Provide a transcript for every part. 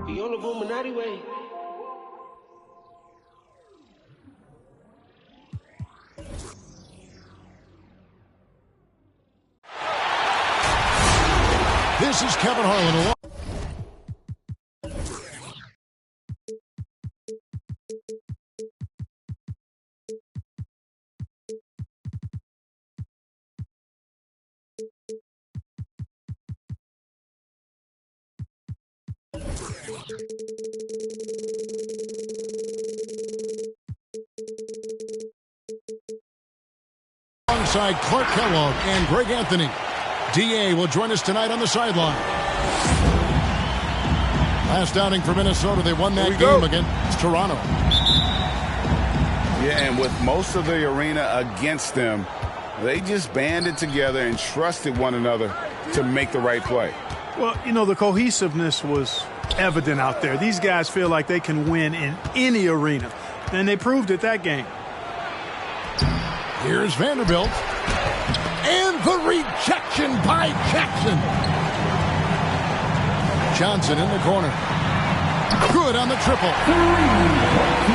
Be on the Illuminati way. This is Kevin Harlan. Alongside Clark Kellogg and Greg Anthony. D.A. will join us tonight on the sideline. Last outing for Minnesota, they won that game against Toronto. Yeah, and with most of the arena against them, they just banded together and trusted one another to make the right play. Well, you know, the cohesiveness was evident out there. These guys feel like they can win in any arena, and they proved it that game. Here's Vanderbilt. And the rejection by Jackson. Johnson in the corner. Good on the triple.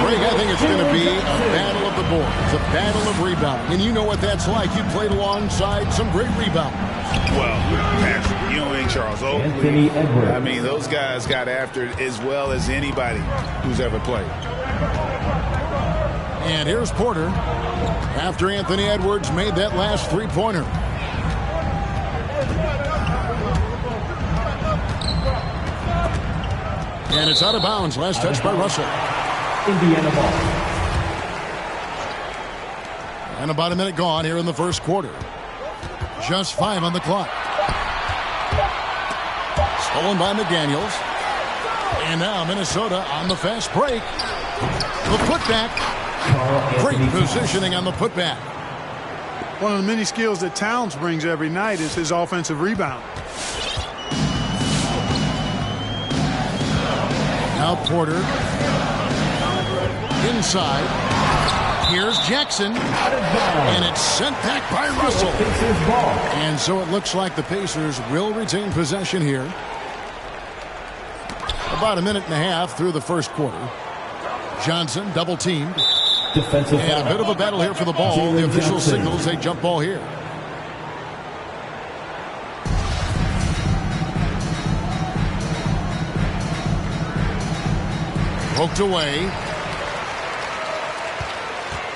Greg, I think it's going to be a battle of the boards, a battle of rebounding. And you know what that's like. You played alongside some great rebounders. Well, Patrick Ewing, Charles Oakley. I mean, those guys got after it as well as anybody who's ever played. And here's Porter after Anthony Edwards made that last three-pointer. And it's out of bounds. Last touch by Russell. Indiana ball. And about a minute gone here in the first quarter. Just 5 on the clock. Stolen by McDaniels. And now Minnesota on the fast break. The putback. Great positioning on the putback. One of the many skills that Towns brings every night is his offensive rebound. Now Porter. Inside. Here's Jackson. And it's sent back by Russell. And so it looks like the Pacers will retain possession here. About a minute and a half through the first quarter. Johnson double teamed. Defensive and a bit of a battle here for the ball. Jalen the official Johnson. signals a jump ball here. Poked away.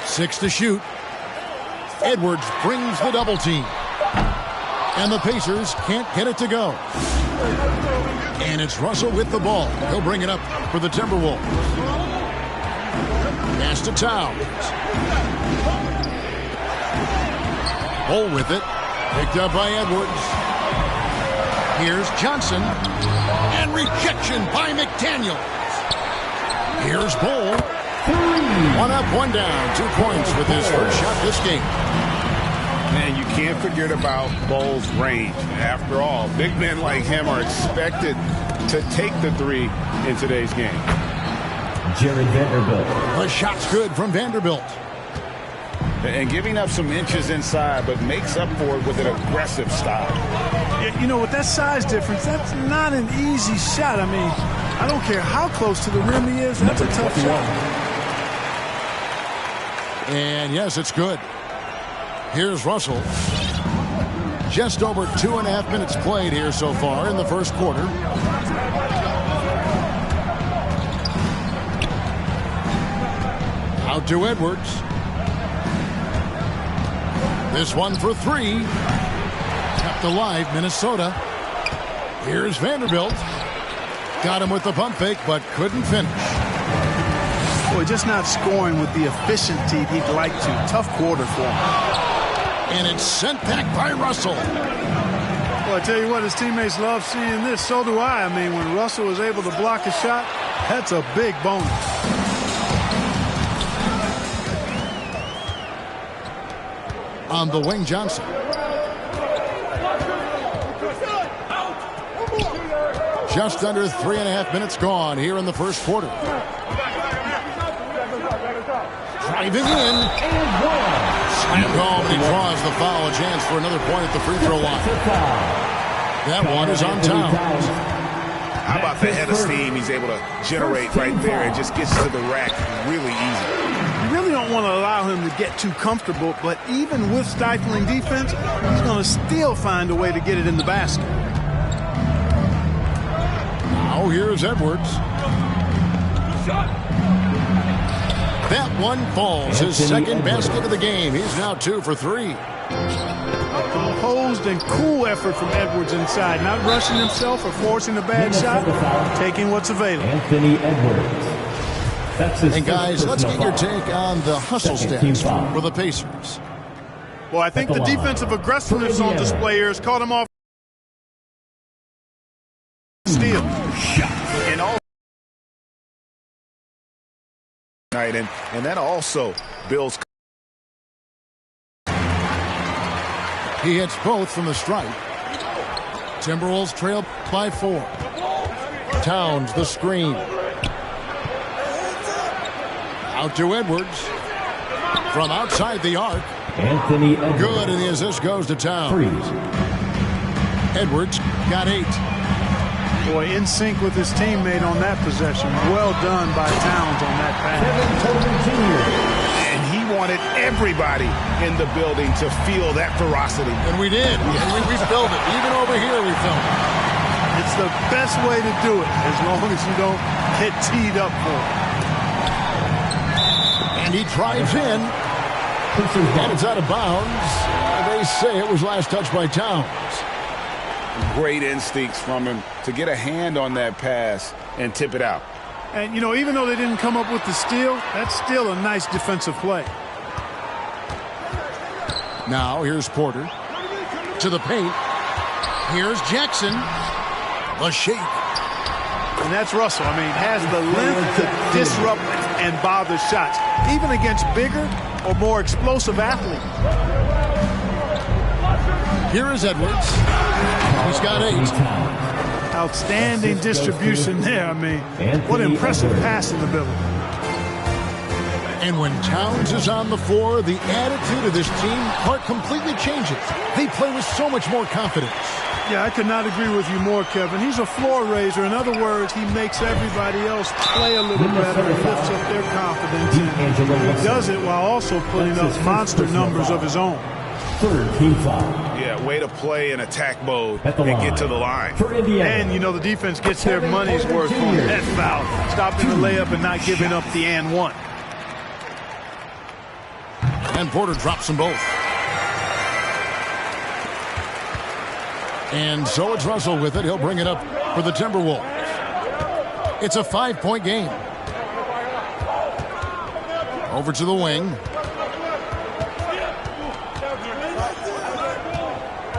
6 to shoot. Edwards brings the double team. And the Pacers can't get it to go. And it's Russell with the ball. He'll bring it up for the Timberwolves. Pass to Towns. Bull with it. Picked up by Edwards. Here's Johnson. And rejection by McDaniels. Here's Bull. 1 up, 1 down. 2 points with his first shot this game. Man, you can't forget about Bull's range. After all, big men like him are expected to take the 3 in today's game. Jared Vanderbilt. The shot's good from Vanderbilt. And giving up some inches inside, but makes up for it with an aggressive style. Yeah, you know, with that size difference, that's not an easy shot. I mean, I don't care how close to the rim he is. That's a tough shot. And yes, it's good. Here's Russell. Just over 2.5 minutes played here so far in the first quarter. Out to Edwards. This one for 3. Kept alive, Minnesota. Here's Vanderbilt. Got him with the pump fake, but couldn't finish. Boy, just not scoring with the efficiency he'd like to. Tough quarter for him. And it's sent back by Russell. Well, I tell you what, his teammates love seeing this. So do I. I mean, when Russell was able to block a shot, that's a big bonus. On the wing, Johnson. Just under 3.5 minutes gone here in the first quarter. Driving in. Slammed home, and he draws the foul. A chance for another point at the free throw line. That one is on Towns. How about the head of steam he's able to generate right there and just gets to the rack really easy. You really don't want to allow him to get too comfortable, but even with stifling defense, he's going to still find a way to get it in the basket. Now here's Edwards. That one falls. His second basket of the game. He's now 2 for 3. A composed and cool effort from Edwards inside, not rushing himself or forcing a bad shot, taking what's available. Anthony Edwards. That's his And guys, let's get your foul. take on the hustle Second team stats foul. for the Pacers. Well, I think the defensive aggressiveness on display here has caught him off steal. And all night, and that also builds. He hits both from the stripe. Timberwolves trail by 4. Towns the screen. Out to Edwards. From outside the arc. Anthony Edwards. Good, and the assist goes to Towns. 3. Edwards got 8. Boy, in sync with his teammate on that possession. Well done by Towns on that pass. Kevin Porter Jr. And he wanted everybody in the building to feel that ferocity. And we did. We felt it. Even over here we felt it. It's the best way to do it, as long as you don't get teed up for it. And he drives in. And it's out of bounds. They say it was last touched by Towns. Great instincts from him to get a hand on that pass and tip it out. And, you know, even though they didn't come up with the steal, that's still a nice defensive play. Now here's Porter to the paint. Here's Jackson. The shake. And that's Russell. I mean, has the length to disrupt and bother shots, even against bigger or more explosive athletes. Here is Edwards. He's got 8. Outstanding distribution there. I mean, what impressive passing ability. And when Towns is on the floor, the attitude of this team completely changes. They play with so much more confidence. Yeah, I could not agree with you more, Kevin. He's a floor raiser. In other words, he makes everybody else play a little better and lifts up their confidence. And he does it while also putting up monster numbers of his own. Third team foul. Yeah, way to play in attack mode At the and line. get to the line. For Indiana. And, you know, the defense gets their money's worth on that foul, stopping the layup and not giving up the and one. And Porter drops them both. And so it's Russell with it. He'll bring it up for the Timberwolves. It's a 5-point game. Over to the wing.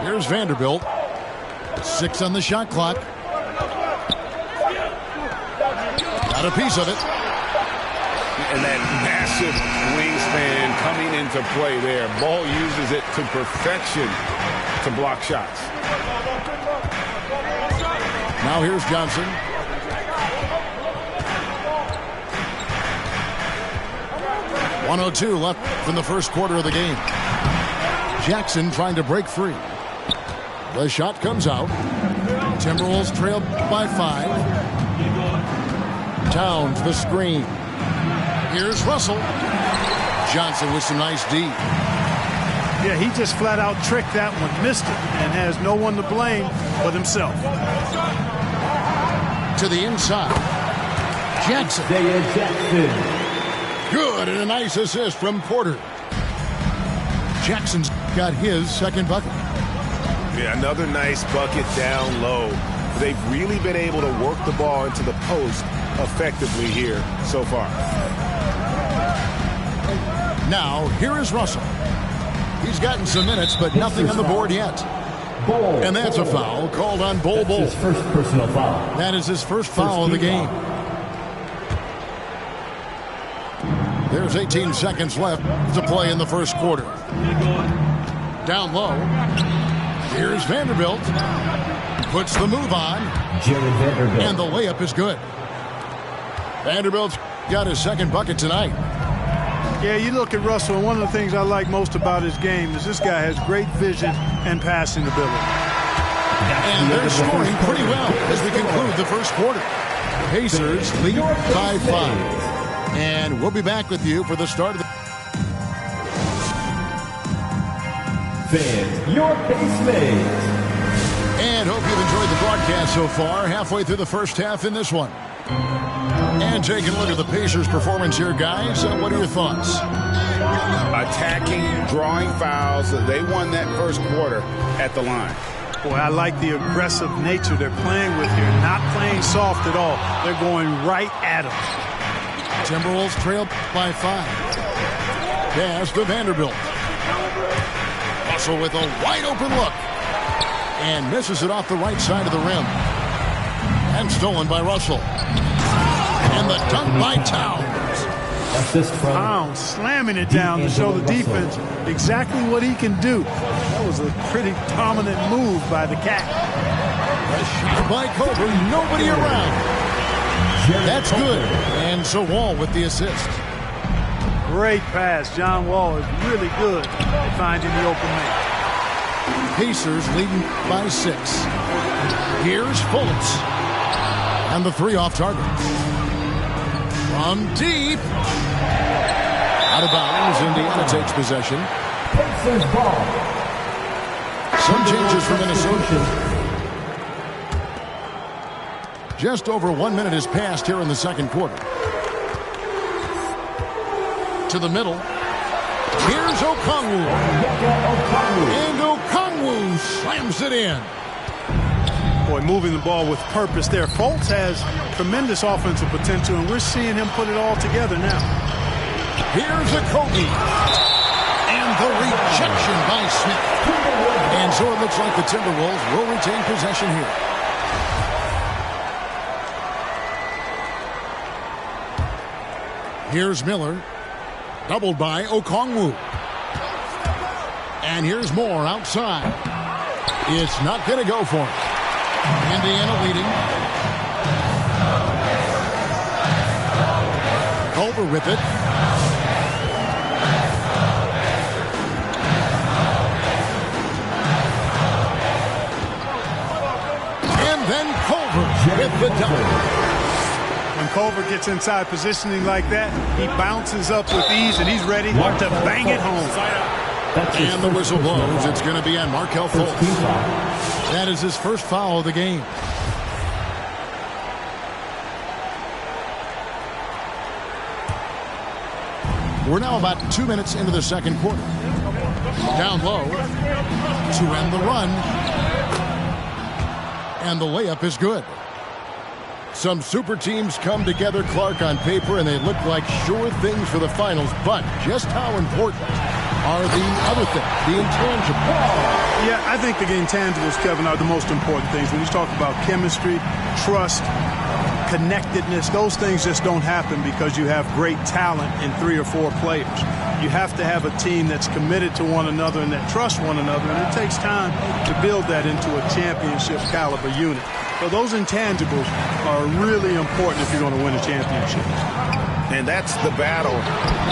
Here's Vanderbilt. 6 on the shot clock. Got a piece of it. And that massive wingspan coming into play there. Ball uses it to perfection to block shots. Now here's Johnson. .102 left in the first quarter of the game. Jackson trying to break free. The shot comes out. Timberwolves trail by 5. Towns the screen. Here's Russell. Johnson with some nice D. Yeah, he just flat out tricked that one, missed it, and has no one to blame but himself. To the inside. Jackson. Isaiah Jackson. Good, and a nice assist from Porter. Jackson's got his second bucket. Yeah, another nice bucket down low. They've really been able to work the ball into the post effectively here so far. Now, here is Russell. He's gotten some minutes, but nothing on the board yet. Bol. And that's a foul called on Bol Bol. His first personal foul. That is his first foul of the game. There's 18 seconds left to play in the first quarter. Down low. Here's Vanderbilt. Puts the move on. Jared Vanderbilt. And the layup is good. Vanderbilt's got his second bucket tonight. Yeah, you look at Russell, and one of the things I like most about his game is this guy has great vision and passing ability. And they're scoring pretty well as we conclude the first quarter. Pacers lead by 5. And we'll be back with you for the start of the... Fans, your Pace And hope you've enjoyed the broadcast so far. Halfway through the first half in this one. And taking a look at the Pacers' performance here, guys. What are your thoughts? Attacking, drawing fouls. They won that first quarter at the line. Boy, I like the aggressive nature they're playing with here. Not playing soft at all. They're going right at them. Timberwolves trail by 5. Pass to Vanderbilt. Russell with a wide open look. And misses it off the right side of the rim. And stolen by Russell. And the dunk by Towns. Towns slamming it down to show the defense exactly what he can do. That was a pretty dominant move by the Cat. A shot by Culver, nobody around. That's good. And so Wall with the assist. Great pass. John Wall is really good at finding the open man. Pacers leading by 6. Here's Fultz. And the 3 off target. From deep. Out of bounds. Indiana takes possession. Pacers ball. Some changes for Minnesota. Just over 1 minute has passed here in the second quarter. To the middle. Here's Okongwu. And Okongwu slams it in. Boy, moving the ball with purpose there. Fultz has tremendous offensive potential, and we're seeing him put it all together now. Here's Okogie. And the rejection by Smith. And so it looks like the Timberwolves will retain possession here. Here's Miller. Doubled by Okongwu. And here's Moore outside. It's not going to go for it. Indiana leading. Culver with it. And then Culver with the double. When Culver gets inside positioning like that, he bounces up with ease, and he's ready to bang it home. And the whistle blows. It's going to be on Markelle Fultz. That is his first foul of the game. We're now about 2 minutes into the second quarter. Down low to end the run. And the layup is good. Some super teams come together, Clark, on paper, and they look like sure things for the finals. But just how important are the other things, the intangibles? Yeah, I think the intangibles, Kevin, are the most important things. When you talk about chemistry, trust, connectedness, those things just don't happen because you have great talent in 3 or 4 players. You have to have a team that's committed to one another and that trusts one another, and it takes time to build that into a championship caliber unit. So those intangibles are really important if you're going to win a championship. And that's the battle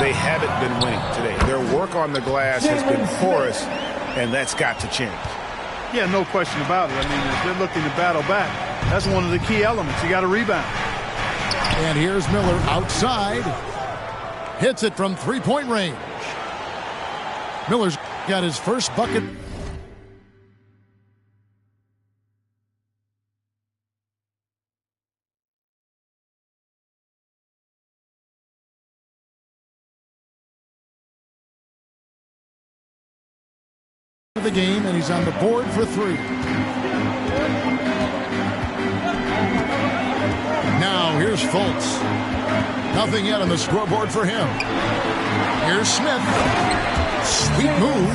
they haven't been winning today. Their work on the glass has been porous, and that's got to change. Yeah, no question about it. I mean, if they're looking to battle back, that's one of the key elements. You got to rebound. And here's Miller outside. Hits it from three-point range. Miller's got his first bucket. The game, and he's on the board for 3. Now here's Fultz. Nothing yet on the scoreboard for him. Here's Smith. Sweet move.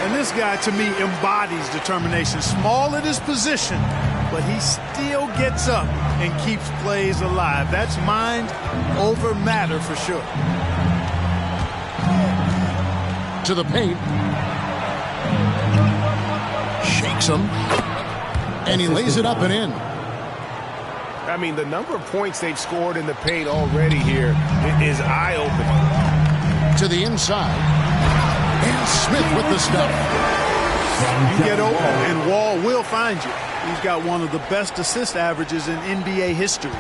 And this guy, to me, embodies determination. Small at his position, but he still gets up and keeps plays alive. That's mind over matter for sure. To the paint. Shakes him. And he lays it up and in. I mean, the number of points they've scored in the paint already here is eye-opening. To the inside. And Smith with the stuff. You get open, and Wall will find you. He's got one of the best assist averages in NBA history.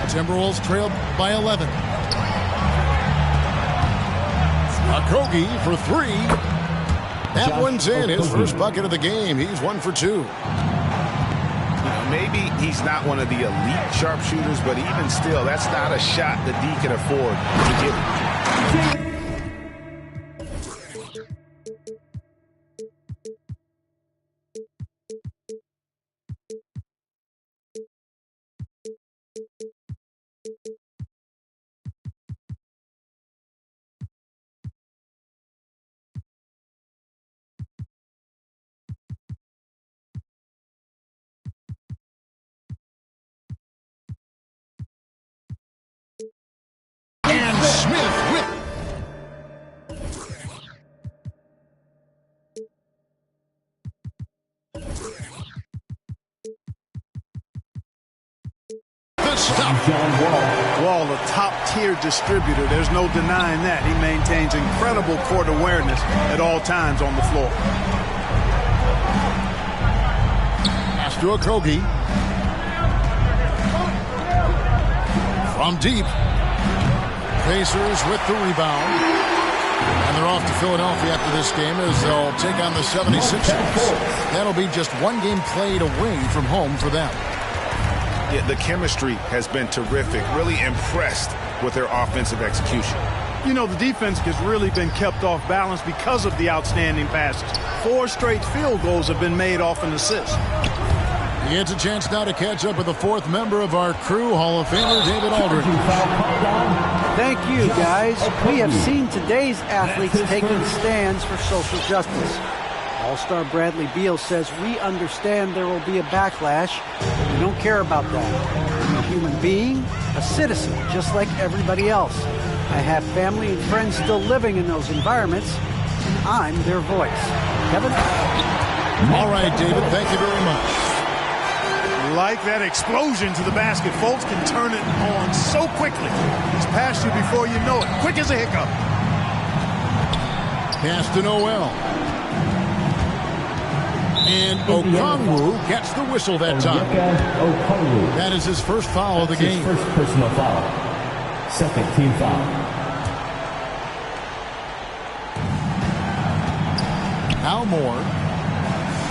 Timberwolves trail by 11. Okogie for three. That one's in. His first bucket of the game. He's 1 for 2. Maybe he's not one of the elite sharpshooters, but even still, that's not a shot that D can afford to get. And Smith with the stop. Wall, a top-tier distributor. There's no denying that. He maintains incredible court awareness at all times on the floor. Pass to Okogie. From deep. Pacers with the rebound. And they're off to Philadelphia after this game as they'll take on the 76ers. That'll be just one game played away from home for them. Yeah, the chemistry has been terrific. Really impressed with their offensive execution. You know, the defense has really been kept off balance because of the outstanding passes. 4 straight field goals have been made off an assist. He gets a chance now to catch up with the 4th member of our crew, Hall of Famer David Aldridge. Thank you, guys. We have seen today's athletes taking stands for social justice. All-Star Bradley Beal says, we understand there will be a backlash, but we don't care about that. I'm a human being, a citizen, just like everybody else. I have family and friends still living in those environments, and I'm their voice. Kevin? All right, David, thank you very much. Like that explosion to the basket. Fultz can turn it on so quickly. He's past you before you know it. Quick as a hiccup. Pass to Noel. And Okongwu gets the whistle that time. That is his first foul of the game. First personal foul. Second team foul. Al Moore.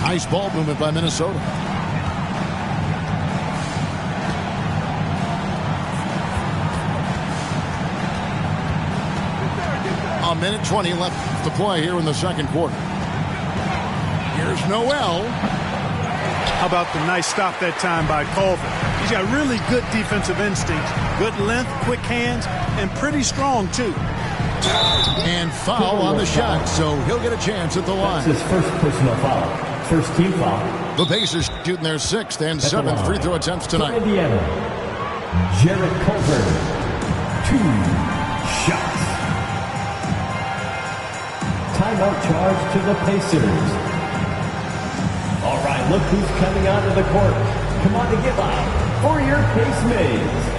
Nice ball movement by Minnesota. A minute 20 left to play here in the second quarter. Here's Noel. How about the nice stop that time by Culver? He's got really good defensive instincts, good length, quick hands, and pretty strong, too. And foul on the shot, so he'll get a chance at the line. That's his first personal foul. First team foul. The Pacers shooting their 6th and 7th free throw attempts tonight. Indiana, Jarrett Culver, 2 shots. Timeout charge to the Pacers. All right, look who's coming onto the court. Come on to give up for your Pace Mates.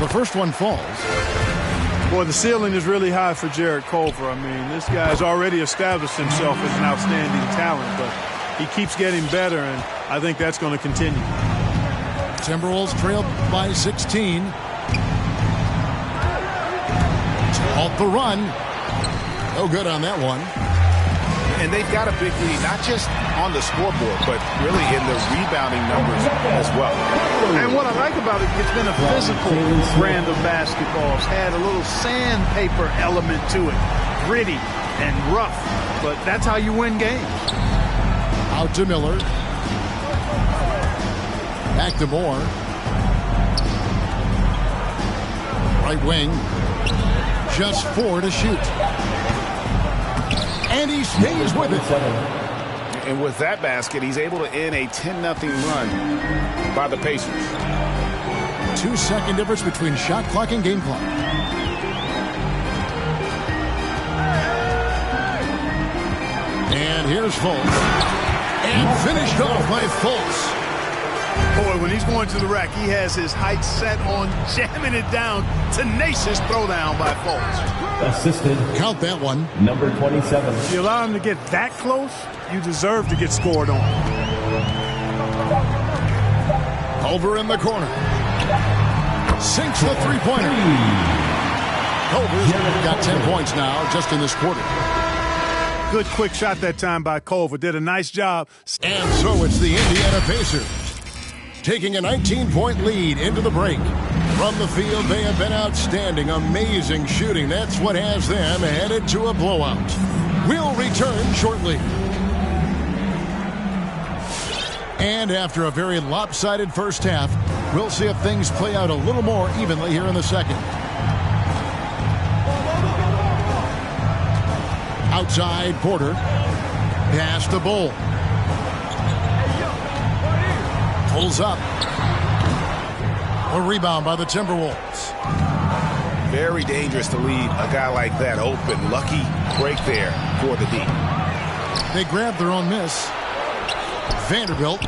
The first one falls. Boy, the ceiling is really high for Jarrett Culver. I mean, this guy's already established himself as an outstanding talent, but he keeps getting better, and I think that's going to continue. Timberwolves trail by 16. To halt the run. No good on that one. And they've got a big lead, not just on the scoreboard, but really in the rebounding numbers as well. And what I like about it, it's been a physical brand of basketball. It's had a little sandpaper element to it. Gritty and rough, but that's how you win games. Out to Miller. Back to Moore. Right wing. Just 4 to shoot. And he stays with it. And with that basket, he's able to end a 10-0 run by the Pacers. 2-second difference between shot clock and game clock. And here's Fultz. And finished off by Fultz. Boy, when he's going to the rack, he has his height set on jamming it down. Tenacious throwdown by Fultz. Assisted. Count that one. Number 27. If you allow him to get that close, you deserve to get scored on. Culver in the corner. Sinks the three-pointer. Culver's got 10 points now just in this quarter. Good quick shot that time by Culver. Did a nice job. And so it's the Indiana Pacers taking a 19-point lead into the break. From the field, they have been outstanding, amazing shooting. That's what has them headed to a blowout. We'll return shortly. And after a very lopsided first half, we'll see if things play out a little more evenly here in the second. Outside, Porter. Pass to Bull. Pulls up. A rebound by the Timberwolves. Very dangerous to leave a guy like that open. Lucky break there for the D. They grab their own miss. Vanderbilt.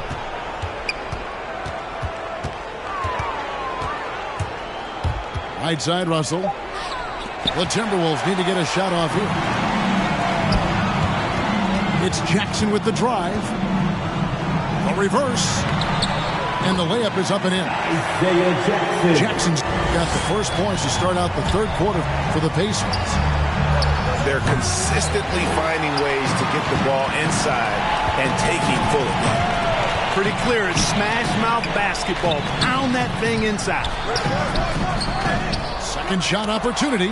Right side, Russell. The Timberwolves need to get a shot off here. It's Jackson with the drive. A reverse. And the layup is up and in. Jackson's got the first points to start out the third quarter for the Pacers. They're consistently finding ways to get the ball inside and taking full advantage. Pretty clear. It's smash mouth basketball. Pound that thing inside. Second shot opportunity.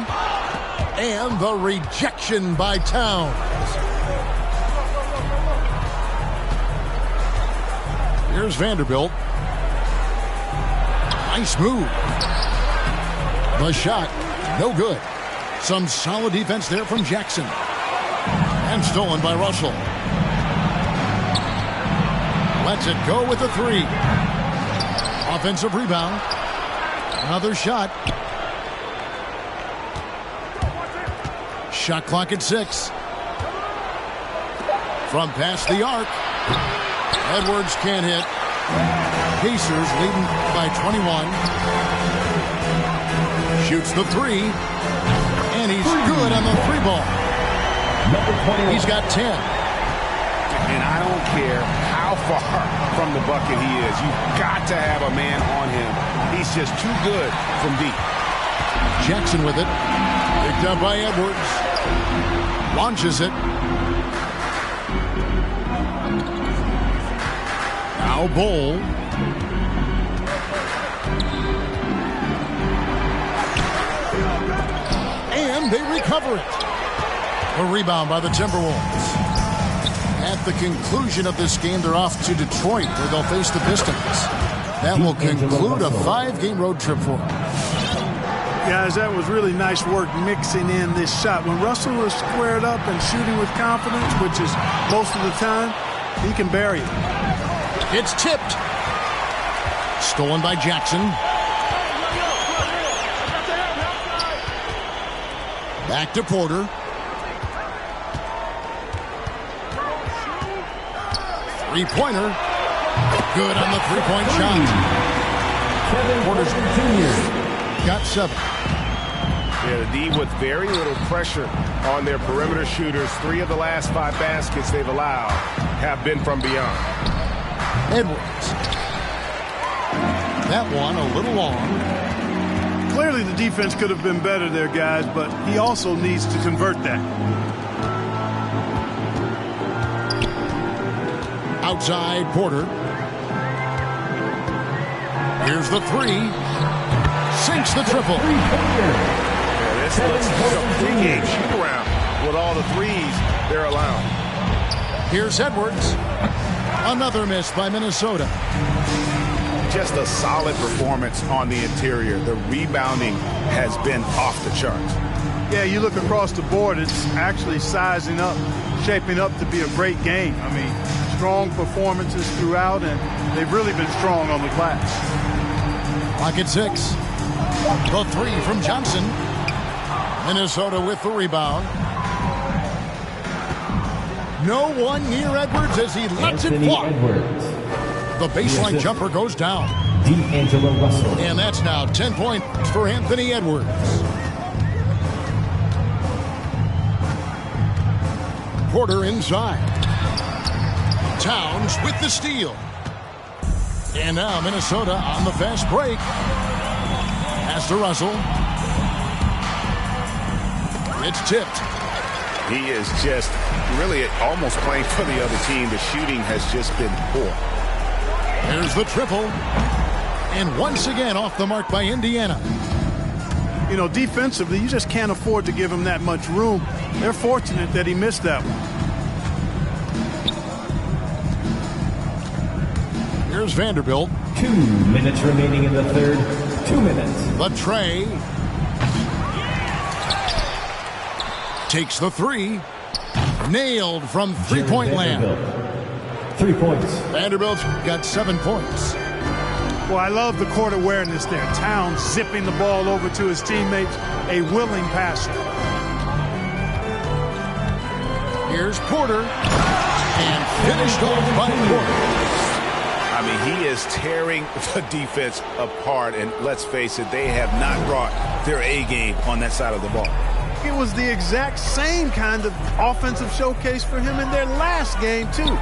And the rejection by Towns. Here's Vanderbilt. Nice move. The shot, no good. Some solid defense there from Jackson. And stolen by Russell. Lets it go with the three. Offensive rebound. Another shot. Shot clock at 6. From past the arc. Edwards can't hit. Pacers leading by 21. Shoots the three. And he's good on the three ball. He's got 10. And I don't care how far from the bucket he is. You've got to have a man on him. He's just too good from deep. Jackson with it. Picked up by Edwards. Launches it. Now Bull. And they recover it. A rebound by the Timberwolves. At the conclusion of this game, they're off to Detroit, where they'll face the Pistons. That will conclude a 5-game road trip for them. Guys, that was really nice work mixing in this shot. When Russell was squared up and shooting with confidence, which is most of the time, he can bury it. It's tipped. Stolen by Jackson. Back to Porter. Three-pointer. Good on the three-point shot. Porter's got 7. Yeah, the D with very little pressure on their perimeter shooters. 3 of the last 5 baskets they've allowed have been from beyond. Edwards. That one a little long. Clearly the defense could have been better there, guys, but he also needs to convert that. Outside, Porter. Here's the three. Sinks the triple. Yeah, this looks like a three-game shoot-around with all the threes they're allowing. Here's Edwards. Another miss by Minnesota. Just a solid performance on the interior. The rebounding has been off the charts. Yeah, you look across the board, it's actually sizing up, shaping up to be a great game. I mean, strong performances throughout, and they've really been strong on the glass. Clock at 6. The three from Johnson. Minnesota with the rebound. No one near Edwards as he lets it fly. Edwards. The baseline jumper goes down. D'Angelo Russell. And that's now 10 points for Anthony Edwards. Porter inside. Towns with the steal. And now Minnesota on the fast break. Pass to Russell. It's tipped. He is just really almost playing for the other team. The shooting has just been poor. There's the triple. And once again off the mark by Indiana. You know, defensively, you just can't afford to give him that much room. They're fortunate that he missed that one. Here's Vanderbilt. 2 minutes remaining in the third. 2 minutes. The tray. Takes the three. Nailed from three-point land. 3 points. Vanderbilt's got 7 points. Well, I love the court awareness there. Towns zipping the ball over to his teammates. A willing passer. Here's Porter. And finished off by Porter. I mean, he is tearing the defense apart. And let's face it, they have not brought their A game on that side of the ball. It was the exact same kind of offensive showcase for him in their last game, too.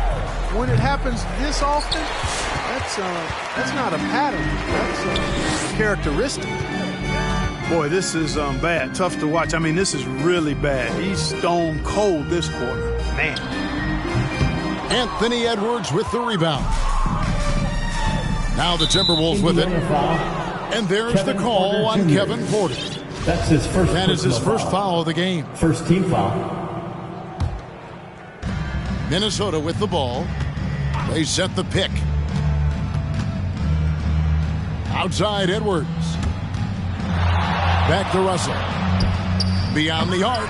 When it happens this often, that's not a pattern. That's a characteristic. Boy, this is bad. Tough to watch. I mean, this is really bad. He's stone cold this quarter. Man. Anthony Edwards with the rebound. Now the Timberwolves with it. And there's the call on Kevin Porter. That's his first. That is his first foul of the game. First team foul. Minnesota with the ball. They set the pick. Outside Edwards. Back to Russell. Beyond the arc.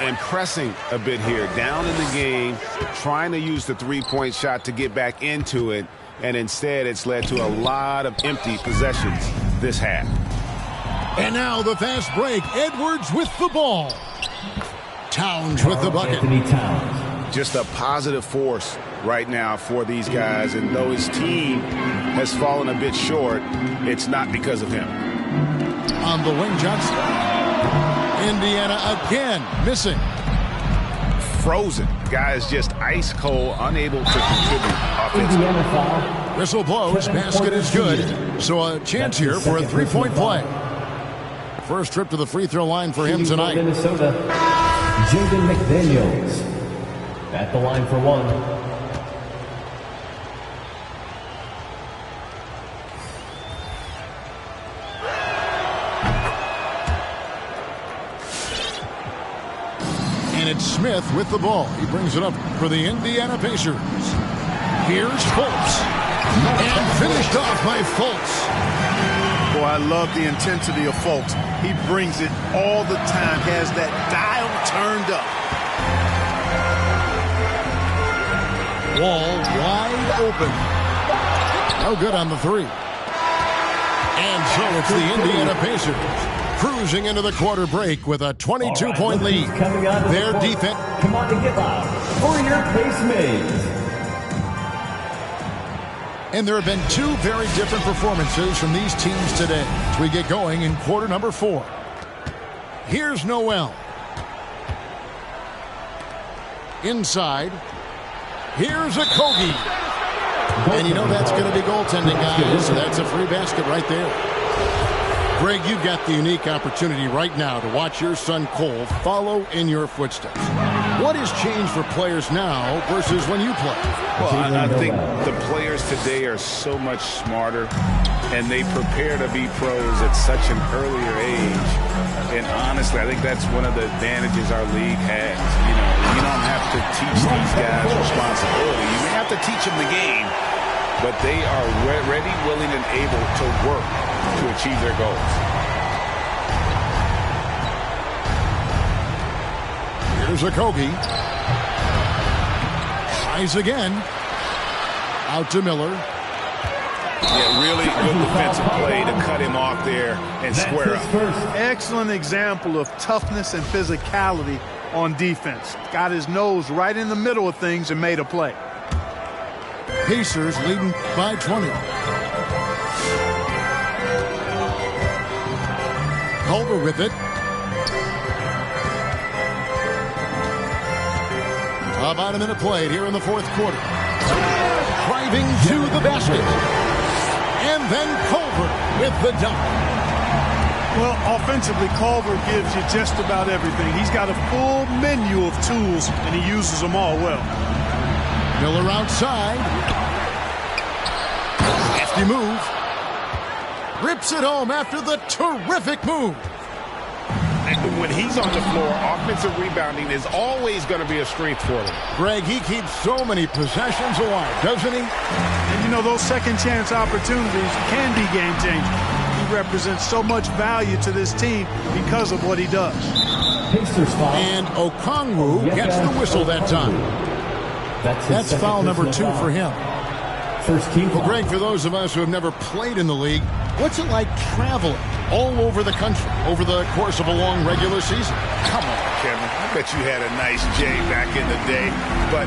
And pressing a bit here. Down in the game. Trying to use the three-point shot to get back into it. And instead it's led to a lot of empty possessions this half. And now the fast break. Edwards with the ball. Towns with the bucket. Anthony Towns. Just a positive force right now for these guys. And though his team has fallen a bit short, it's not because of him. On the wing, Johnson. Indiana again missing. Frozen. Guys just ice cold, unable to contribute offensively. Indiana foul. Whistle blows. Basket is good. So a chance here for a three-point play. First trip to the free throw line for him tonight. Minnesota. Jaden McDaniels at the line for one. And it's Smith with the ball. He brings it up for the Indiana Pacers. Here's Fultz. And finished off by Fultz. Boy, I love the intensity of Fultz. He brings it all the time. Has that dial turned up. Wall wide open. No good on the three. And so it's the Indiana Pacers cruising into the quarter break with a 22-point lead. Their defense. Come on and get loud for your pace mates. And there have been two very different performances from these teams today as we get going in quarter number 4. Here's Noel. Inside. Here's Okogie. And you know that's going to be goaltending, guys. So that's a free basket right there. Greg, you've got the unique opportunity right now to watch your son Cole follow in your footsteps. What has changed for players now versus when you played? Well, I think the players today are so much smarter, and they prepare to be pros at such an earlier age. And honestly, I think that's one of the advantages our league has. You don't have to teach these guys responsibility. You may have to teach them the game, but they are ready, willing, and able to work to achieve their goals. Here's Okogie. Tries again. Out to Miller. Yeah, really good defensive play to cut him off there and square up. Excellent example of toughness and physicality on defense. Got his nose right in the middle of things and made a play. Pacers leading by 20. Culver with it. About a minute played here in the fourth quarter. Driving to the basket. And then Culver with the dunk. Well, offensively, Culver gives you just about everything. He's got a full menu of tools, and he uses them all well. Miller outside. Hefty move. Rips it home after the terrific move. And when he's on the floor, offensive rebounding is always going to be a strength for him. Greg, he keeps so many possessions alive, doesn't he? And, you know, those second chance opportunities can be game-changing. He represents so much value to this team because of what he does. And Okongwu gets the whistle that time. That's foul number 2 for him. First team. Well, Greg, for those of us who have never played in the league, what's it like traveling all over the country over the course of a long regular season? Come on, Kevin. I bet you had a nice J back in the day. But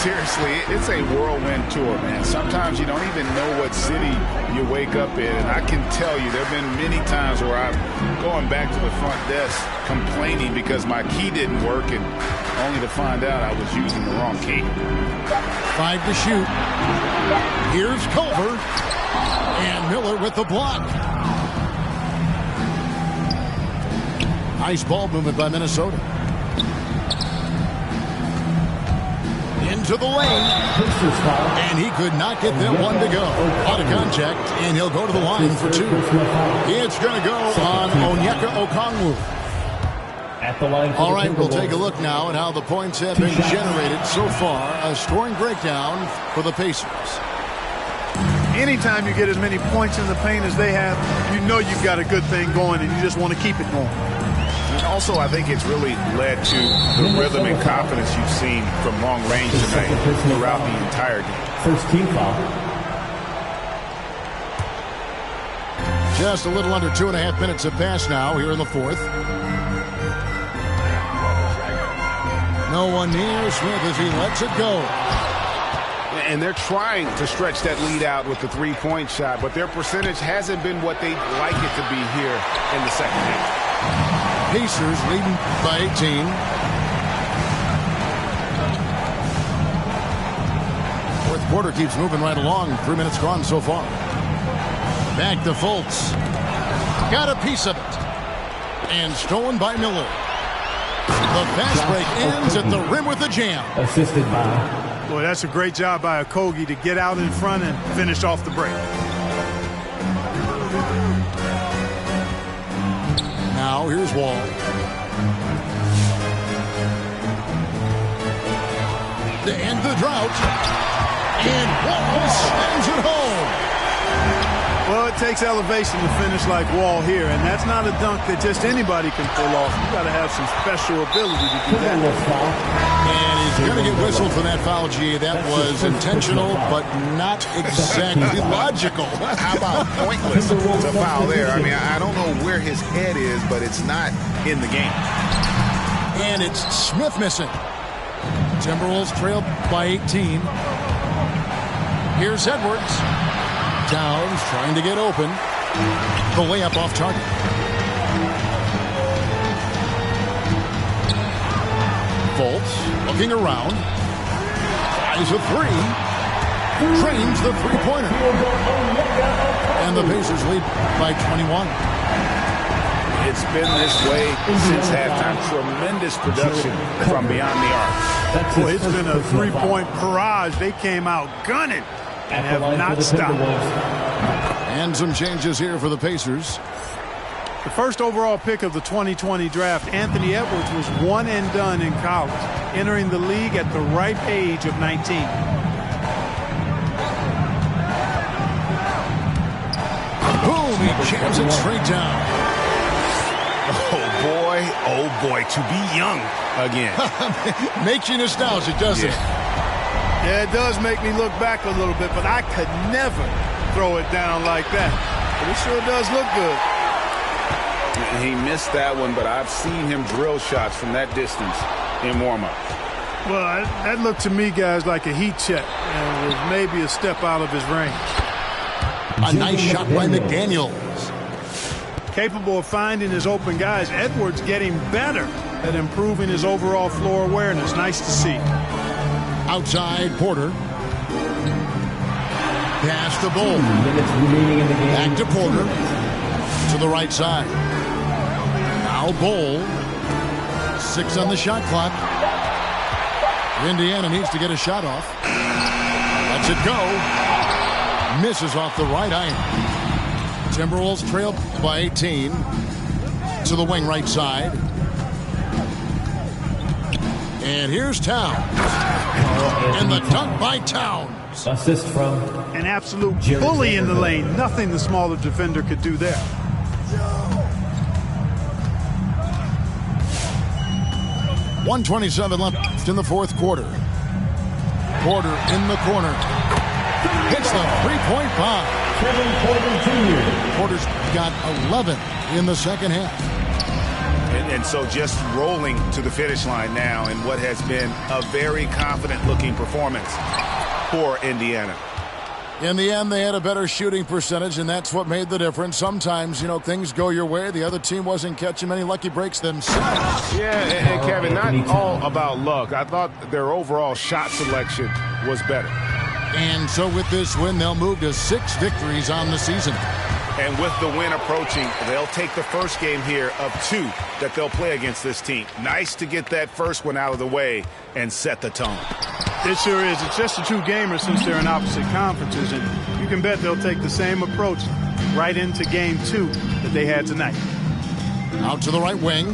seriously, it's a whirlwind tour, man. Sometimes you don't even know what city you wake up in. And I can tell you there have been many times where I'm going back to the front desk complaining because my key didn't work, and only to find out I was using the wrong key. 5 to shoot. Here's Culver. And Miller with the block. Nice ball movement by Minnesota. Into the lane. And he could not get them one to go. Out of contact, and he'll go to the line for 2. It's going to go on Onyeka Okongwu. At the line. All right, we'll take a look now at how the points have been generated so far. A scoring breakdown for the Pacers. Anytime you get as many points in the paint as they have, you know you've got a good thing going, and you just want to keep it going. And also, I think it's really led to the rhythm and confidence you've seen from long range tonight throughout the entire game. First team foul. Just a little under 2.5 minutes have passed now here in the fourth. No one near Smith as he lets it go. And they're trying to stretch that lead out with the three-point shot, but their percentage hasn't been what they'd like it to be here in the second half. Pacers leading by 18. Fourth quarter keeps moving right along. 3 minutes gone so far. Back to Fultz. Got a piece of it. And stolen by Miller. The fast break ends at the rim with a jam. Assisted by. Boy, that's a great job by Okogie to get out in front and finish off the break. Now here's Wall. To end the drought. And Wall sends it home. Well, it takes elevation to finish like Wall here, and that's not a dunk that just anybody can pull off. You got to have some special ability to do that. And he's going to get whistled for that foul, G. That was intentional, but not exactly logical. How about pointless to foul there? I mean, I don't know where his head is, but it's not in the game. And it's Smith missing. Timberwolves trail by 18. Here's Edwards. Towns trying to get open. The layup off target. Fultz looking around. Eyes a three. Trains the three-pointer. And the Pacers lead by 21. It's been this way since halftime. Tremendous production from beyond the arc. Boy, it's been a three-point barrage. They came out gunning and have not stopped. And some changes here for the Pacers. The first overall pick of the 2020 draft, Anthony Edwards, was one and done in college, entering the league at the ripe age of 19. Boom, he jams it straight down. Oh boy, to be young again. Makes you nostalgic, doesn't it? Yeah, it does make me look back a little bit, but I could never throw it down like that. But it sure does look good. He missed that one, but I've seen him drill shots from that distance in warm-up. Well, that looked to me, guys, like a heat check. And it was maybe a step out of his range. A nice shot by McDaniels. Capable of finding his open guys. Edwards getting better at improving his overall floor awareness. Nice to see. Outside, Porter. Pass to Bull. Back to Porter. To the right side. Now Bull. 6 on the shot clock. Indiana needs to get a shot off. Lets it go. Misses off the right iron. Timberwolves trail by 18. To the wing right side. And here's Towns. And the dunk by Towns. Assist from an absolute bully in the lane. Nothing the smaller defender could do there. .127 left in the fourth quarter. Porter in the corner. Hits the three-point bomb. Kevin Porter Jr. Porter's got 11 in the second half. And so just rolling to the finish line now in what has been a very confident-looking performance for Indiana. In the end, they had a better shooting percentage, and that's what made the difference. Sometimes, you know, things go your way. The other team wasn't catching many lucky breaks themselves. Yeah, and Kevin, not all about luck. I thought their overall shot selection was better. And so with this win, they'll move to 6 victories on the season. And with the win approaching, they'll take the first game here of 2 that they'll play against this team. Nice to get that first one out of the way and set the tone. It sure is. It's just a 2-gamer since they're in opposite conferences, and you can bet they'll take the same approach right into game 2 that they had tonight. Out to the right wing.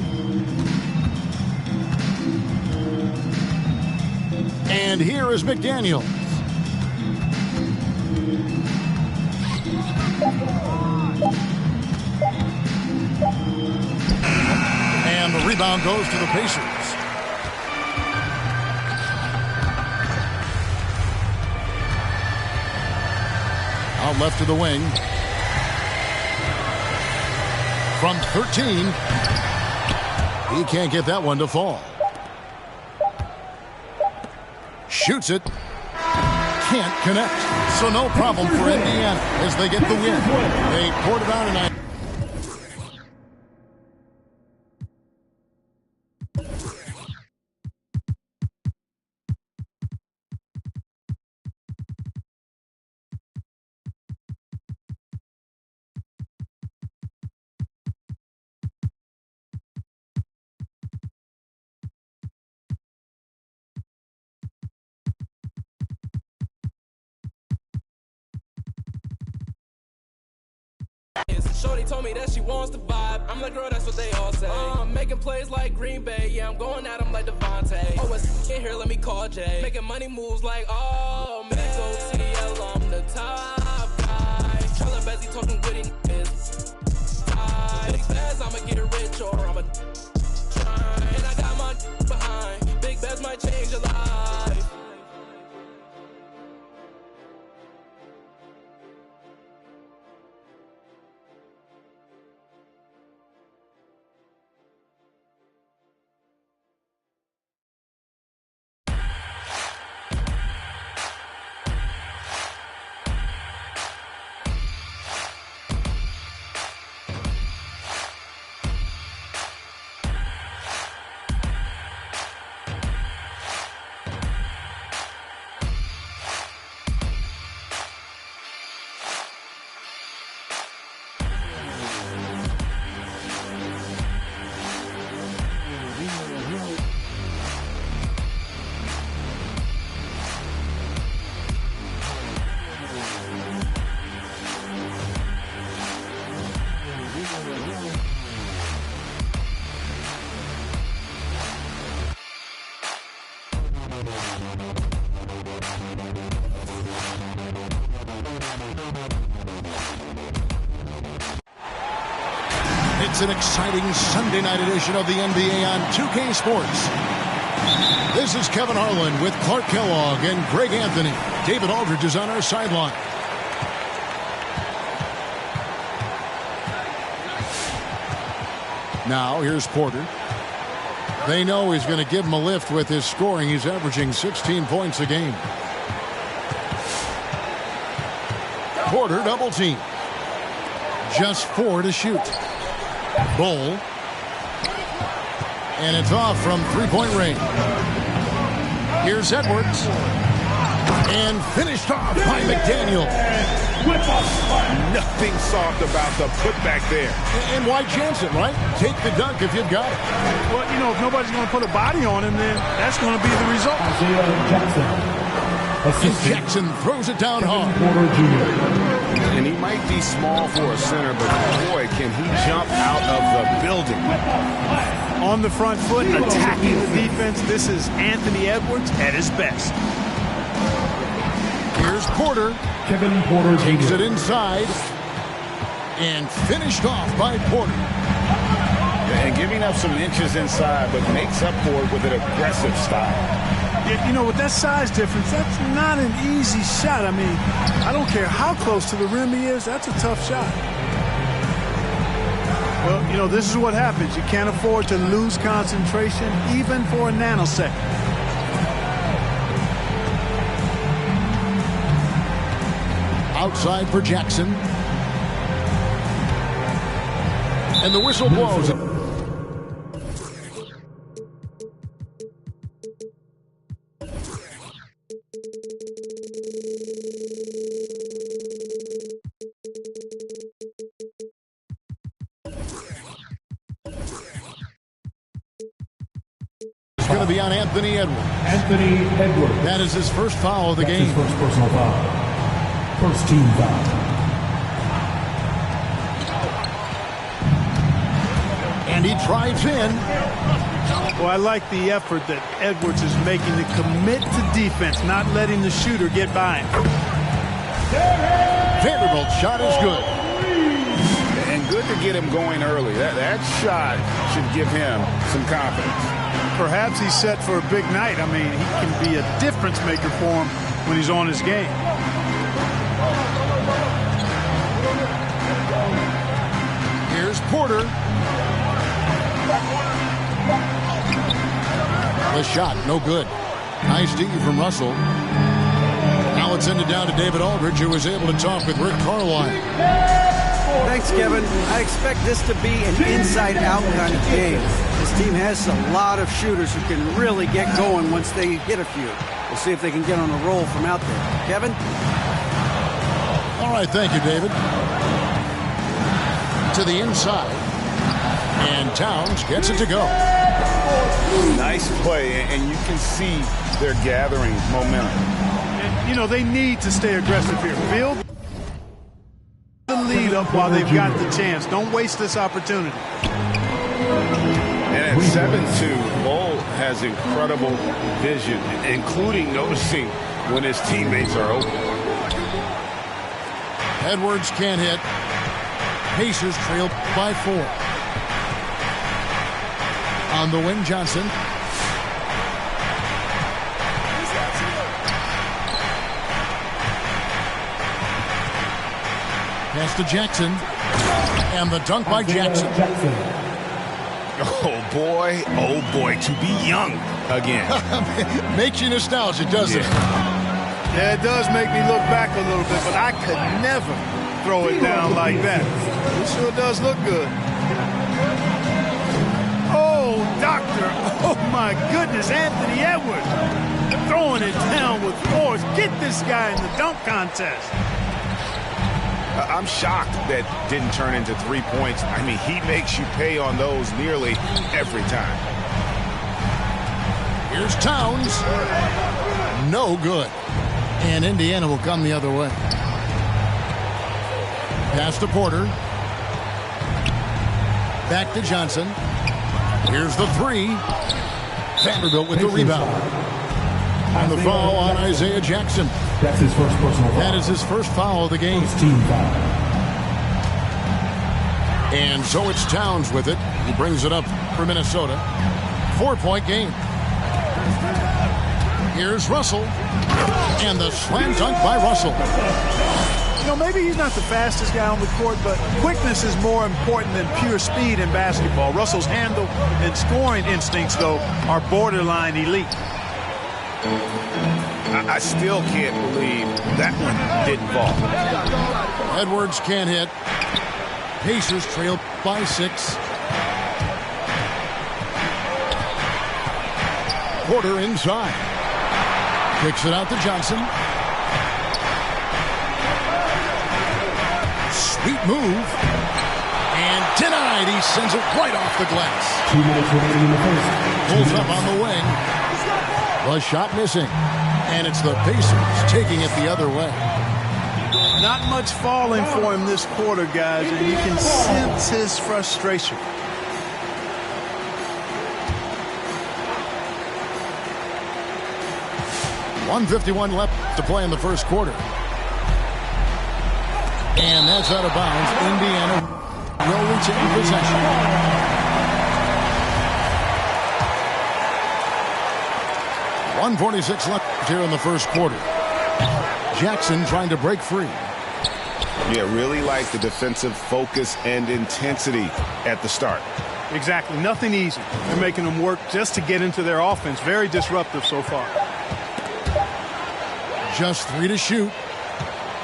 And here is McDaniels. And the rebound goes to the Pacers. Out left to the wing. From 13. He can't get that one to fall. Shoots it. Can't connect. So no problem for Indiana as they get the win. They poured it on tonight. Shorty told me that she wants the vibe. I'm the girl, that's what they all say. I'm making plays like Green Bay. Yeah, I'm going at them like Devontae. Oh, it's in here, let me call Jay. Making money moves like, oh, man. Go CL, I'm the top guy. Trailer Bezzy talking goody niggas. Big Bez, I'ma get rich or I'ma try. And I got my behind. Big Bez might change your life. It's an exciting Sunday night edition of the NBA on 2K Sports. This is Kevin Harlan with Clark Kellogg and Greg Anthony. David Aldridge is on our sideline. Now here's Porter. They know he's going to give him a lift with his scoring. He's averaging 16 points a game. Porter double team. Just 4 to shoot. Bol. And it's off from three-point range. Here's Edwards. And finished off by McDaniel. Nothing soft about the putback there. And why chance it, right? Take the dunk if you've got it. Well, you know, if nobody's going to put a body on him, then that's going to be the result. And Jackson throws it down hard. And he might be small for a center, but boy, can he jump out of the building. On the front foot, attacking the defense. This is Anthony Edwards at his best. Here's Porter. Kevin Porter takes it inside. And finished off by Porter. And giving up some inches inside, but makes up for it with an aggressive style. You know, with that size difference, that's not an easy shot. I mean, I don't care how close to the rim he is, that's a tough shot. Well, you know, this is what happens. You can't afford to lose concentration, even for a nanosecond. Outside for Jackson. And the whistle blows. Going to be on Anthony Edwards. Anthony Edwards. That is his first foul of the game. His first personal foul. First team foul. And he drives in. Well, I like the effort that Edwards is making to commit to defense, not letting the shooter get by him. Vanderbilt's shot is good. And good to get him going early. That shot should give him some confidence. Perhaps he's set for a big night. I mean, he can be a difference maker for him when he's on his game. Here's Porter. The shot, no good. Nice D from Russell. Now it's ended down to David Aldridge, who was able to talk with Rick Carlisle. Thanks, Kevin. I expect this to be an inside-out kind of game. This team has a lot of shooters who can really get going once they hit a few. We'll see if they can get on a roll from out there. Kevin? All right, thank you, David. To the inside. And Towns gets it to go. Nice play, and you can see they're gathering momentum. And, you know, they need to stay aggressive here. Build the lead up while they've got the chance. Don't waste this opportunity. And at 7-2, Bol has incredible vision, including noticing when his teammates are open. Edwards can't hit. Pacers trail by 4. On the wing, Johnson. Pass to Jackson. And the dunk by Jackson. Oh boy, to be young again. Makes you nostalgic, doesn't it? Yeah, it does make me look back a little bit, but I could never throw it down like that. It sure does look good. Oh, doctor. Oh, my goodness, Anthony Edwards. Throwing it down with force. Get this guy in the dunk contest. I'm shocked that didn't turn into 3 points. I mean, he makes you pay on those nearly every time. Here's Towns. No good. And Indiana will come the other way. Pass to Porter. Back to Johnson. Here's the 3. Vanderbilt with the rebound. And the foul on Isaiah Jackson. That's his first personal foul. That is his first foul of the game. First team foul. And so it's Towns with it. He brings it up for Minnesota. 4-point game. Here's Russell. And the slam dunk by Russell. You know, maybe he's not the fastest guy on the court, but quickness is more important than pure speed in basketball. Russell's handle and scoring instincts, though, are borderline elite. I still can't believe that one didn't fall. Edwards can't hit. Pacers trail by 6. Porter inside. Kicks it out to Johnson. Sweet move. And denied. He sends it right off the glass. 2 minutes remaining in the first. Pulls up on the wing. The shot missing. And it's the Pacers taking it the other way. Not much falling for him this quarter, guys, and you can sense his frustration. .151 left to play in the first quarter. And that's out of bounds. Indiana will retain possession. .146 left here in the first quarter. Jackson trying to break free. Yeah, really like the defensive focus and intensity at the start. Exactly. Nothing easy. They're making them work just to get into their offense. Very disruptive so far. Just 3 to shoot.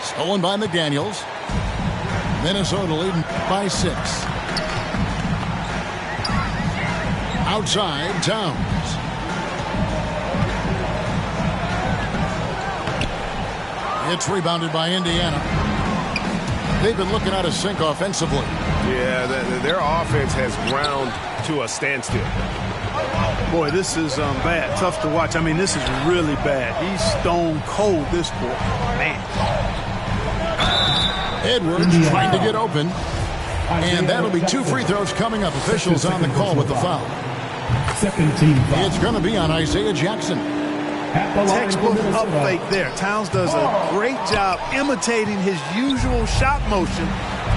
Stolen by McDaniels. Minnesota leading by 6. Outside, Towns. It's rebounded by Indiana. They've been looking out of sync offensively. Yeah, their offense has ground to a standstill. Boy, this is bad. Tough to watch. I mean, this is really bad. He's stone cold, this boy. Man. Edwards trying to get open. And that'll be 2 free throws coming up. Officials on the call with the foul. Second team foul. It's going to be on Isaiah Jackson. Textbook up fake there. Towns does a great job imitating his usual shot motion.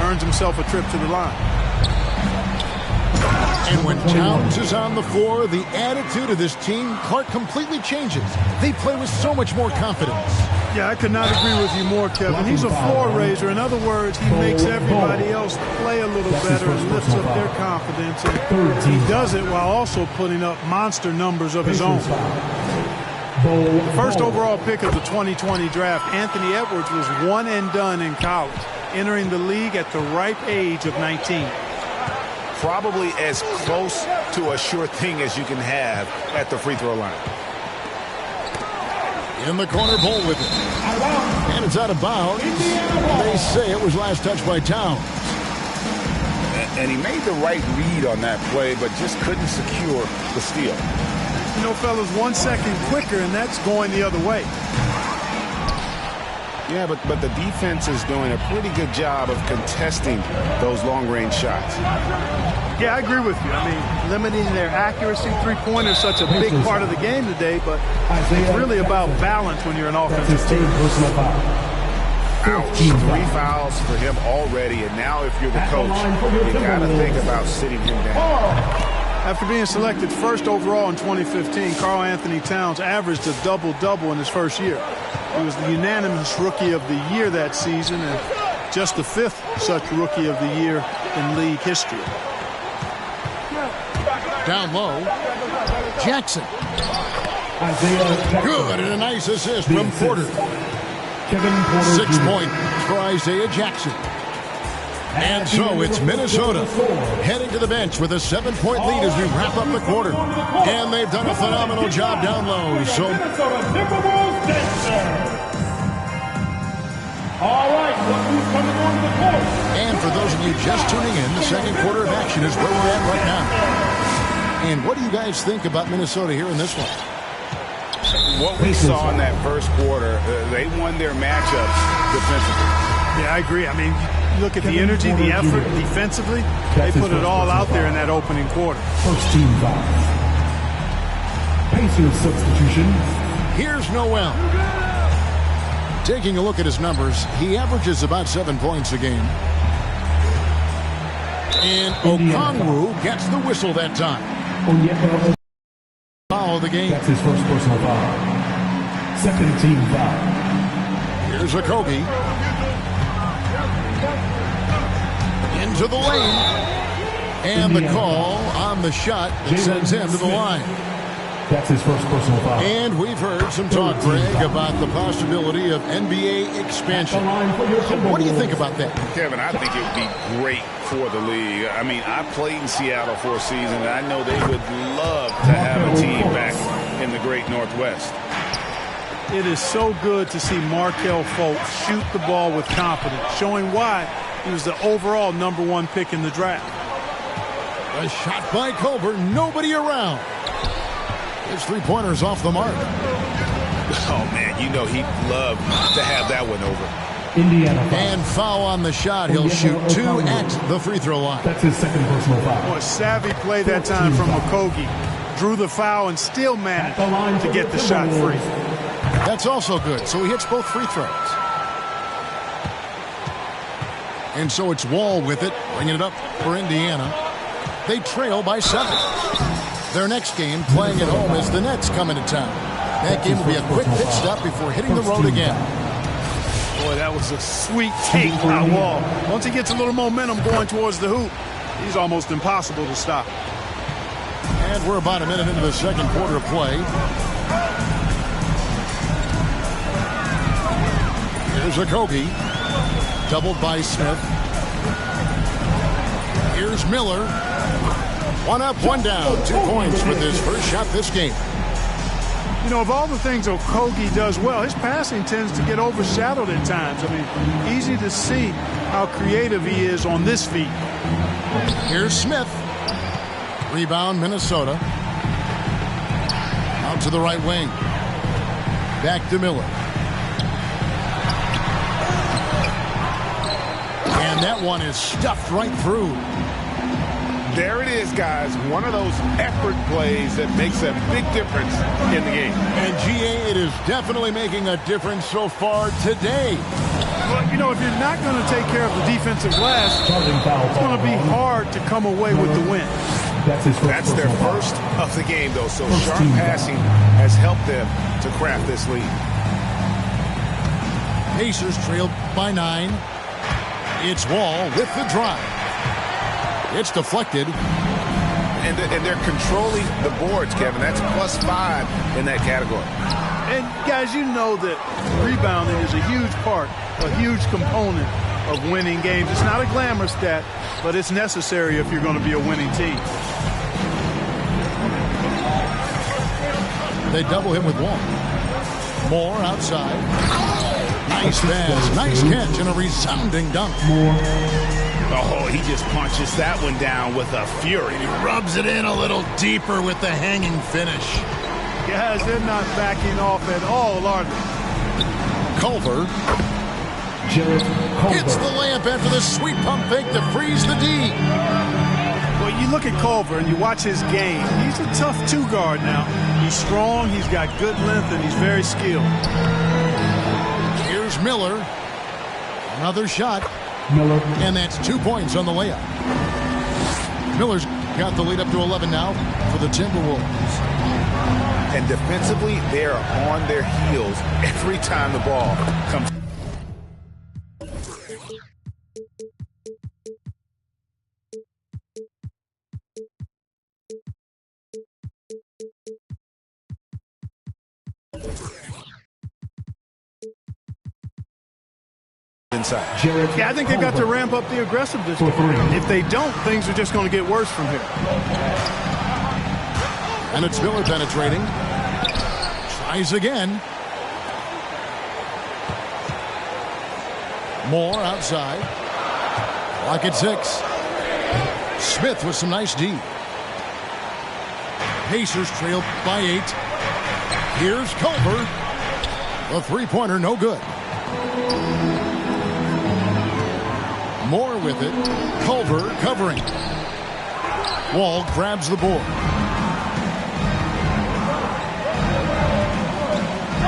Earns himself a trip to the line. And when Towns is on the floor, the attitude of this team, Clark, completely changes. They play with so much more confidence. Yeah, I could not agree with you more, Kevin. He's a floor raiser. In other words, he makes everybody else play a little better and lifts up their confidence. And he does it while also putting up monster numbers of his own. First overall pick of the 2020 draft, Anthony Edwards was one and done in college, entering the league at the ripe age of 19. Probably as close to a sure thing as you can have at the free throw line. In the corner, Bull with it. And it's out of bounds. They say it was last touched by Towns. And he made the right read on that play, but just couldn't secure the steal. You know, fellas, 1 second quicker, and that's going the other way. Yeah, but the defense is doing a pretty good job of contesting those long-range shots. Yeah, I agree with you. I mean, limiting their accuracy, three-pointer is such a big part of the game today, but it's really about balance when you're an offensive team. Ouch. 3 fouls for him already, and now if you're the coach, you got to think about sitting him down. After being selected first overall in 2015, Karl Anthony Towns averaged a double-double in his first year. He was the unanimous Rookie of the Year that season and just the 5th such Rookie of the Year in league history. Down low, Jackson. Good, and a nice assist from Porter. 6 points for Isaiah Jackson. And so it's Minnesota heading to the bench with a 7-point lead as we wrap up the quarter. And they've done a phenomenal job down low. So all right, look who's coming onto the court. And for those of you just tuning in, the second quarter of action is where we're at right now. And what do you guys think about Minnesota here in this one? What we saw in that first quarter, they won their matchups defensively. Yeah, I agree. I mean, look at the energy, the effort defensively. They put it all out there in that opening quarter. First team foul. Pacers substitution. Here's Noel. Taking a look at his numbers, he averages about 7 points a game. And Okongwu gets the whistle that time. Foul call of the game. That's his first personal foul. Second team foul. Here's Okogie. Into the lane. And the call on the shot that sends him to the line. That's his first personal foul. And we've heard some talk, Greg, about the possibility of NBA expansion. What do you think about that? Kevin, I think it would be great for the league. I mean, I played in Seattle for a season, and I know they would love to have a team back in the great Northwest. It is so good to see Markelle Fultz shoot the ball with confidence, showing why he was the overall #1 pick in the draft. A shot by Culver, nobody around. His three-pointer's off the mark. Oh, man, you know he'd love to have that one over. Indiana foul. And foul on the shot. He'll shoot 2 at the free throw line. That's his second personal foul. Boy, savvy play that time from Okogie. Drew the foul and still managed to get the shot free. That's also good. So he hits both free throws. And so it's Wall with it, bringing it up for Indiana. They trail by 7. Their next game, playing at home, as the Nets come into town. That game will be a quick pit stop before hitting the road again. Boy, that was a sweet take by Wall. Once he gets a little momentum going towards the hoop, he's almost impossible to stop. And we're about a minute into the second quarter of play. Here's Okogie, doubled by Smith. Here's Miller. 1 up, 1 down. 2 points with his first shot this game. You know, of all the things Okogie does well, his passing tends to get overshadowed at times. I mean, easy to see how creative he is on this feat. Here's Smith. Rebound, Minnesota. Out to the right wing. Back to Miller. And that one is stuffed right through. There it is, guys. One of those effort plays that makes a big difference in the game. And GA, it is definitely making a difference so far today. Well, you know, if you're not going to take care of the defensive glass, it's going to be hard to come away with the win. That's their first of the game, though. So sharp passing has helped them to craft this lead. Pacers trailed by 9. It's Wall with the drive. It's deflected. And they're controlling the boards, Kevin. That's +5 in that category. And, guys, you know that rebounding is a huge part, a huge component of winning games. It's not a glamour stat, but it's necessary if you're going to be a winning team. They double him with Wall. Moore outside. Nice pass, nice catch, and a resounding dunk. Oh, he just punches that one down with a fury. He rubs it in a little deeper with the hanging finish. Guys, they're not backing off at all, are they? Culver hits the layup after the sweet pump fake to freeze the D. Well, you look at Culver and you watch his game. He's a tough 2-guard now. He's strong, he's got good length, and he's very skilled. Here's Miller. Another shot. Miller. And that's 2 points on the layup. Miller's got the lead up to 11 now for the Timberwolves. And defensively, they are on their heels every time the ball comes. Inside. Yeah, I think they've got to ramp up the aggressiveness. If they don't, things are just going to get worse from here. And it's Miller penetrating. Tries again. Moore outside. Clock at 6. Smith with some nice D. Pacers trail by 8. Here's Culver. The three-pointer no good. Moore with it. Culver covering. Wall grabs the board.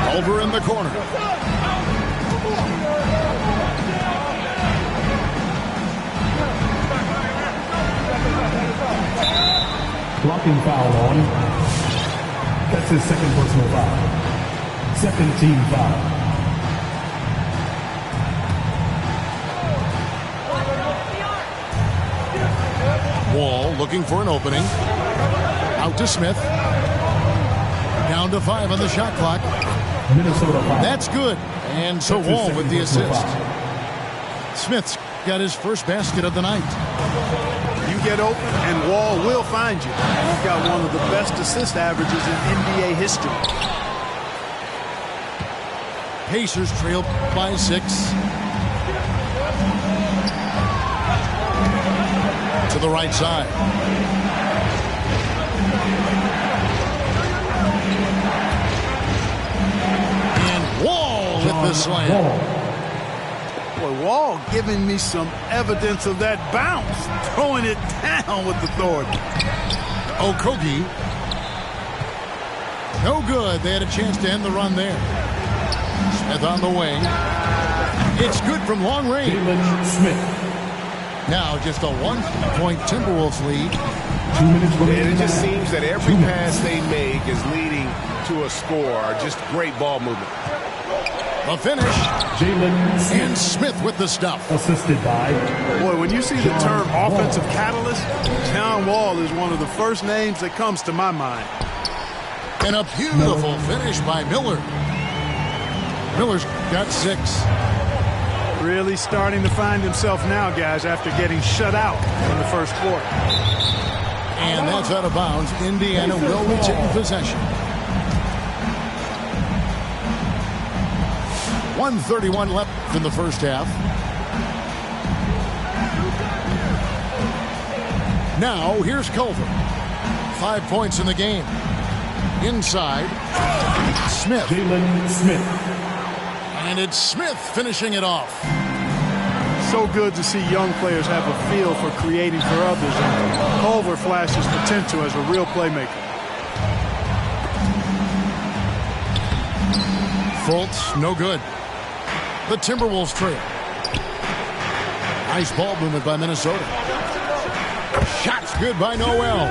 Culver in the corner. Blocking foul on. his second personal foul. Second team foul. Wall looking for an opening. Out to Smith. Down to 5 on the shot clock. Minnesota foul. That's good. And so Wall with the assist. Smith's got his first basket of the night. You get open and Wall will find you. He's got one of the best assist averages in NBA history. Pacers trail by 6. To the right side. And Wall with the slam. Boy, Wall giving me some evidence of that bounce. Throwing it down with authority. Okogie. No good. They had a chance to end the run there. Smith on the wing. It's good from long range. Jalen Smith. Now just a 1-point Timberwolves lead. 2 minutes remaining. And it just seems that every pass they make is leading to a score. Just great ball movement. The finish. Jalen Smith. And Smith with the stuff. Assisted by. Boy, when you see the term offensive catalyst, John Wall is one of the first names that comes to my mind. And a beautiful finish by Miller. Miller's got 6. Really starting to find himself now, guys, after getting shut out in the first quarter. And that's out of bounds. Indiana will retain possession. 1:31 left in the first half. Now here's Culver. 5 points in the game. Inside, Smith. Jalen Smith. And it's Smith finishing it off. So good to see young players have a feel for creating for others. And Culver flashes potential as a real playmaker. Fultz, no good. The Timberwolves trail. Nice ball movement by Minnesota. Shots good by Noel.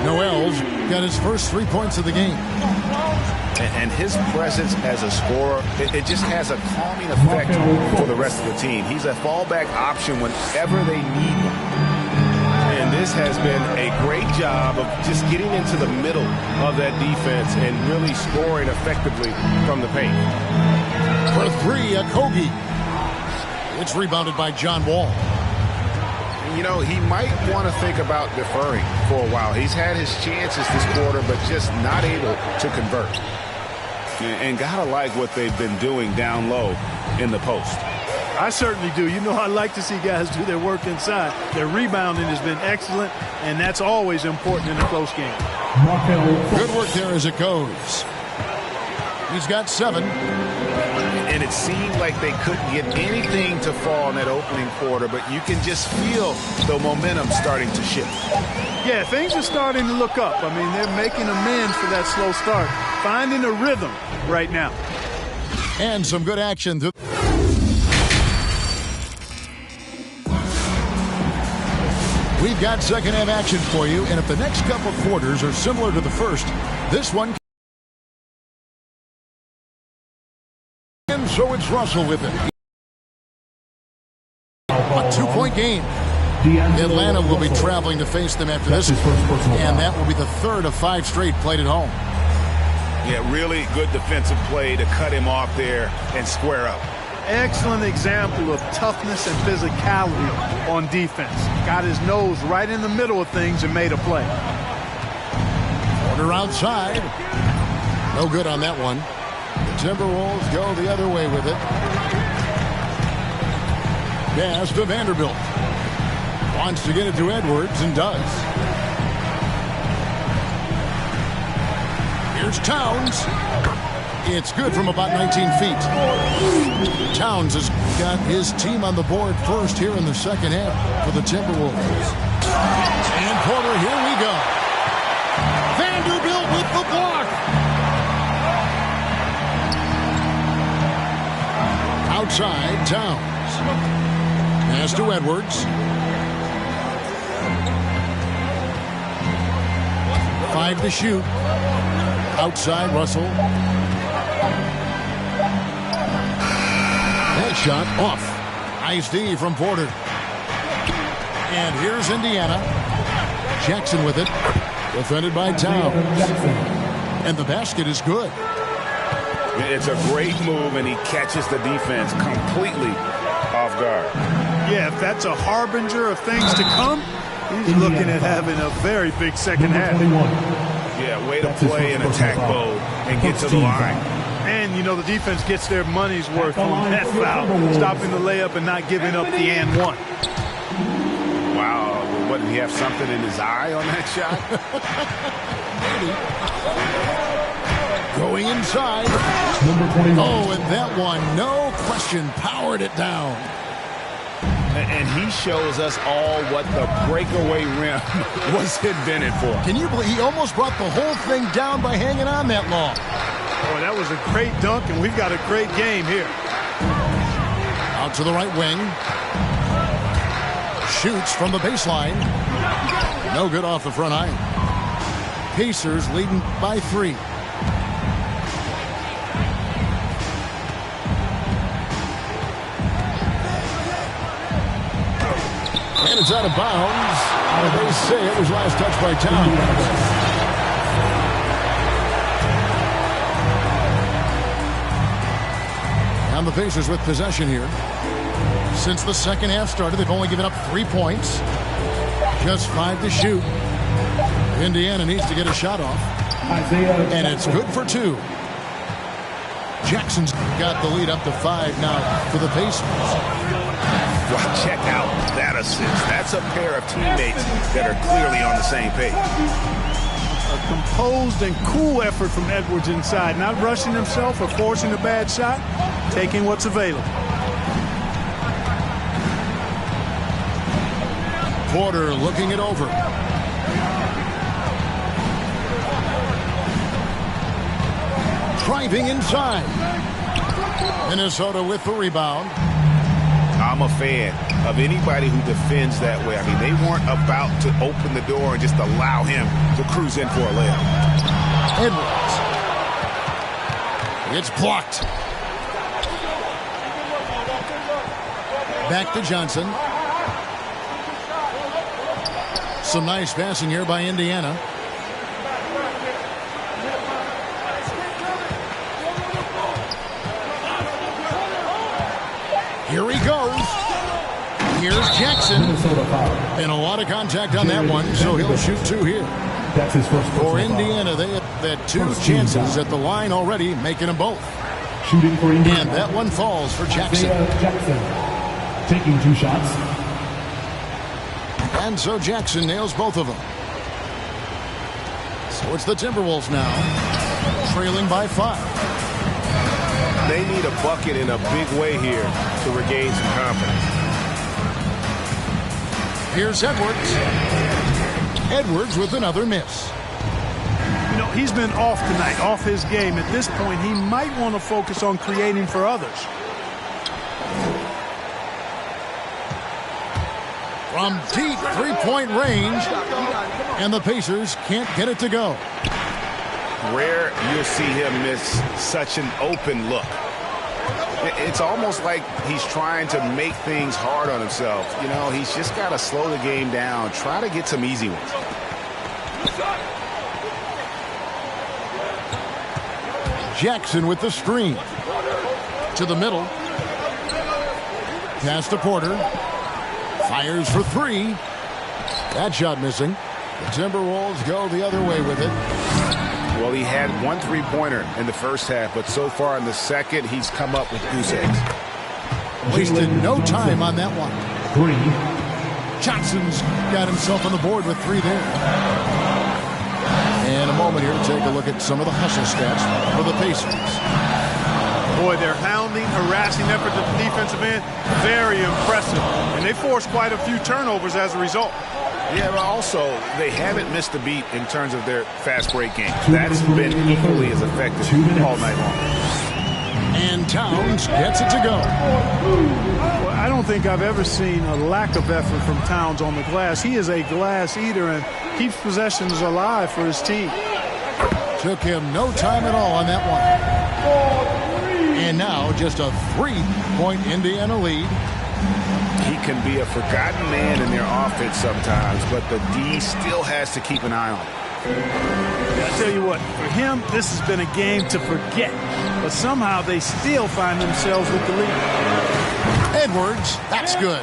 Noel's got his first 3 points of the game. And his presence as a scorer, it just has a calming effect for the rest of the team. He's a fallback option whenever they need one. And this has been a great job of just getting into the middle of that defense and really scoring effectively from the paint. For 3, Okogie. It's rebounded by John Wall. You know, he might want to think about deferring for a while. He's had his chances this quarter, but just not able to convert. And gotta like what they've been doing down low in the post. I certainly do. You know, I like to see guys do their work inside. Their rebounding has been excellent, and that's always important in a close game. Good work there as it goes. He's got 7. And it seemed like they couldn't get anything to fall in that opening quarter, but you can just feel the momentum starting to shift. Yeah, things are starting to look up. I mean, they're making amends for that slow start, finding a rhythm right now. And some good action. We've got second half action for you, and if the next couple quarters are similar to the first, this one. And so it's Russell with it. A 2-point game. Atlanta will be traveling to face them after this, and that will be the third of 5 straight played at home. Yeah, really good defensive play to cut him off there and square up. Excellent example of toughness and physicality on defense. Got his nose right in the middle of things and made a play. Corner outside. No good on that one. The Timberwolves go the other way with it. Pass to Vanderbilt. Wants to get it to Edwards and does. Here's Towns. It's good from about 19 feet. Towns has got his team on the board first here in the second half for the Timberwolves. And Porter, here we go. Vanderbilt with the block. Outside, Towns. Pass to Edwards. 5 to shoot. Outside, Russell. That shot off. Nice D from Porter. And here's Indiana. Jackson with it. Defended by Towns. And the basket is good. It's a great move, and he catches the defense completely off guard. Yeah, if that's a harbinger of things to come, he's looking at having a very big second half. Yeah, way to play in attack mode and get to the line. And, you know, the defense gets their money's worth on that foul, stopping the layup and not giving up the and one. Wow, what, did he have something in his eye on that shot? Going inside. Oh, and that one, no question, powered it down. And he shows us all what the breakaway rim was invented for. Can you believe he almost brought the whole thing down by hanging on that long? Boy, that was a great dunk, and we've got a great game here. Out to the right wing. Shoots from the baseline. No good off the front iron. Pacers leading by 3. And it's out of bounds. They say it was last touched by Towns. And the Pacers with possession here. Since the second half started, they've only given up 3 points. Just 5 to shoot. Indiana needs to get a shot off. And it's good for 2. Jackson's got the lead up to 5 now for the Pacers. Well, check out that assist. That's a pair of teammates that are clearly on the same page. A composed and cool effort from Edwards inside, not rushing himself or forcing a bad shot, taking what's available. Porter looking it over. Driving inside. Minnesota with the rebound. I'm a fan of anybody who defends that way. I mean, they weren't about to open the door and just allow him to cruise in for a layup. Edwards. It's blocked. Back to Johnson. Some nice passing here by Indiana. Here he goes. Here's Jackson. And a lot of contact on that one, so he'll shoot 2 here. That's his first. For Indiana, they had 2 chances at the line already, making them both. Shooting for Indiana. And that one falls for Jackson. Jackson taking 2 shots. And so Jackson nails both of them. So it's the Timberwolves now, trailing by 5. They need a bucket in a big way here to regain some confidence. Here's Edwards. Edwards with another miss. You know, he's been off tonight, off his game. At this point, he might want to focus on creating for others. From deep 3-point range, and the Pacers can't get it to go. Rare you'll see him miss such an open look. It's almost like he's trying to make things hard on himself. You know, he's just got to slow the game down, try to get some easy ones. Jackson with the screen. To the middle. Pass to Porter. Fires for 3. That shot missing. The Timberwolves go the other way with it. Well, he had 1 3-pointer in the first half, but so far in the second, he's come up with goose eggs. Wasted no time on that one. 3. Johnson's got himself on the board with 3 there. And a moment here to take a look at some of the hustle stats for the Pacers. Boy, their hounding, harassing efforts at the defensive end, very impressive. And they forced quite a few turnovers as a result. Yeah, but also, they haven't missed a beat in terms of their fast break game. That's been equally as effective all night long. And Towns gets it to go. Well, I don't think I've ever seen a lack of effort from Towns on the glass. He is a glass eater and keeps possessions alive for his team. Took him no time at all on that one. And now just a 3-point Indiana lead. He can be a forgotten man in their offense sometimes, but the D still has to keep an eye on him. I tell you what, for him, this has been a game to forget. But somehow they still find themselves with the lead. Edwards, that's good.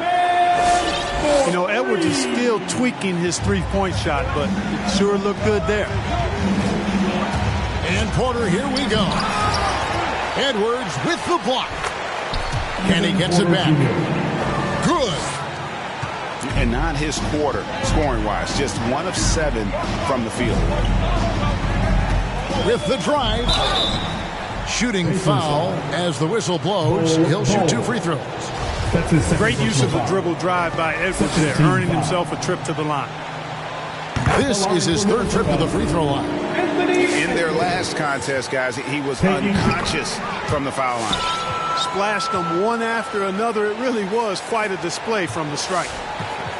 You know, Edwards is still tweaking his three-point shot, but it sure looked good there. And Porter, here we go. Edwards with the block. And he gets it back. Good. And not his quarter, scoring-wise. Just 1 of 7 from the field. With the drive. Shooting foul as the whistle blows. He'll shoot 2 free throws. Great use of the dribble drive by Edwards there, earning himself a trip to the line. This is his 3rd trip to the free throw line. In their last contest, guys, he was unconscious from the foul line. Splashed them one after another. It really was quite a display from the strike.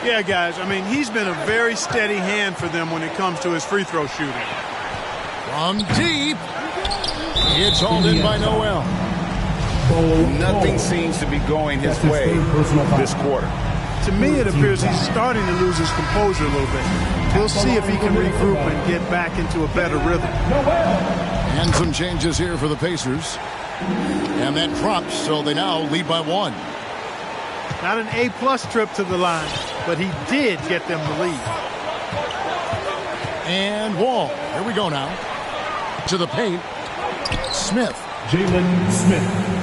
Yeah, guys, I mean, he's been a very steady hand for them when it comes to his free throw shooting. From deep. It's hauled in by Noel. Nothing seems to be going his way this quarter. To me, it appears he's starting to lose his composure a little bit. We'll see if he can regroup and get back into a better rhythm. And some changes here for the Pacers. And that drops, so they now lead by 1. Not an A-plus trip to the line, but he did get them the lead. And Wall. Here we go now. To the paint. Smith. Jalen Smith.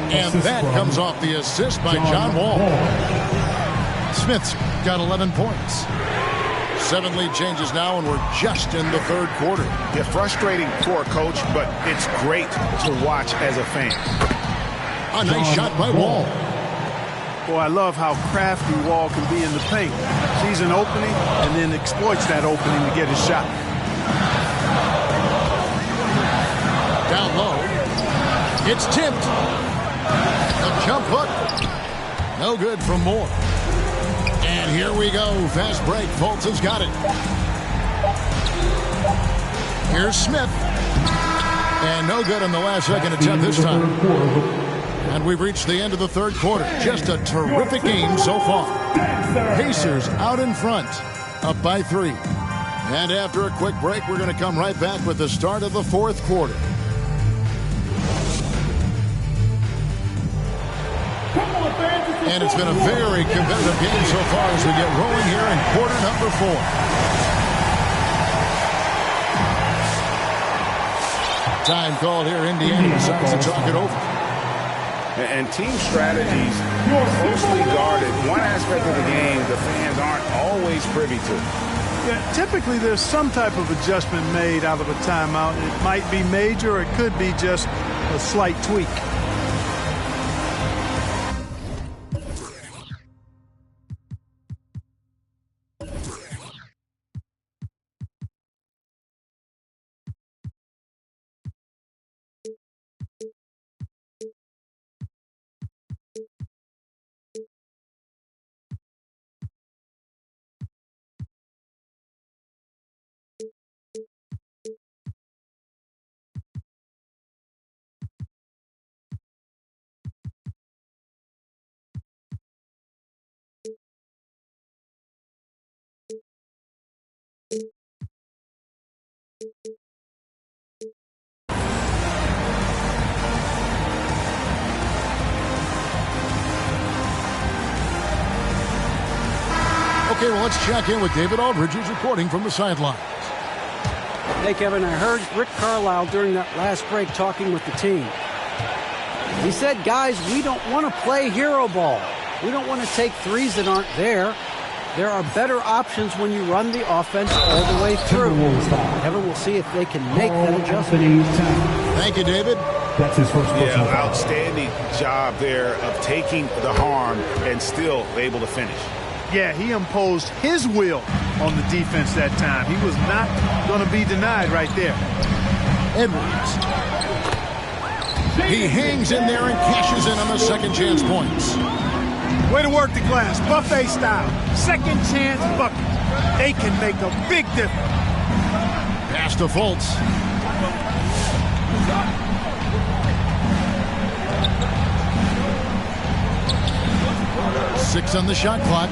And that comes off the assist by John Wall. Smith's got 11 points. 7 lead changes now, and we're just in the 3rd quarter. Yeah, frustrating for a coach, but it's great to watch as a fan. A nice shot by Wall. Boy, I love how crafty Wall can be in the paint. Sees an opening and then exploits that opening to get his shot. Down low. It's tipped. A jump hook. No good from Moore. And here we go. Fast break. Fultz has got it. Here's Smith. And no good in the last second attempt this time. And we've reached the end of the 3rd quarter. Just a terrific game so far. Pacers out in front. Up by 3. And after a quick break, we're going to come right back with the start of the 4th quarter. And it's been a very competitive game so far as we get rolling here in quarter number 4. Time called here. Indiana decides to talk it over. And team strategies closely guarded. One aspect of the game the fans aren't always privy to. Yeah, typically there's some type of adjustment made out of a timeout. It might be major or it could be just a slight tweak. Okay, well, let's check in with David Aldridge, who's reporting from the sidelines. Hey, Kevin, I heard Rick Carlisle during that last break talking with the team. He said, guys, we don't want to play hero ball. We don't want to take threes that aren't there. There are better options when you run the offense all the way through. Kevin, we'll see if they can make that adjustment. Thank you, David. That's his first Yeah, outstanding job there of taking the harm and still able to finish. Yeah, he imposed his will on the defense that time. He was not going to be denied right there. Edwards. He hangs in there and cashes in on the second chance points. Way to work the glass, buffet style. Second chance bucket. They can make a big difference. Pass to Fultz. Six on the shot clock.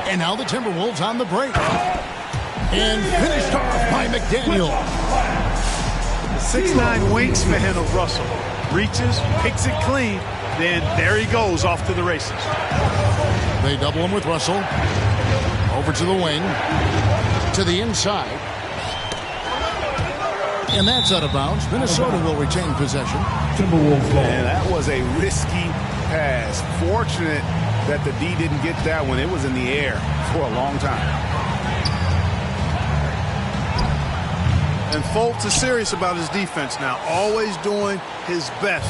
And now the Timberwolves on the break. And finished off by McDaniel. The 6'9" wingspan of Russell. Reaches, picks it clean, then there he goes off to the races. They double him with Russell. Over to the wing. To the inside. And that's out of bounds. Minnesota will retain possession. Timberwolves ball. And that was a risky pass. Fortunate that the D didn't get that one. It was in the air for a long time. And Fultz is serious about his defense now. Always doing his best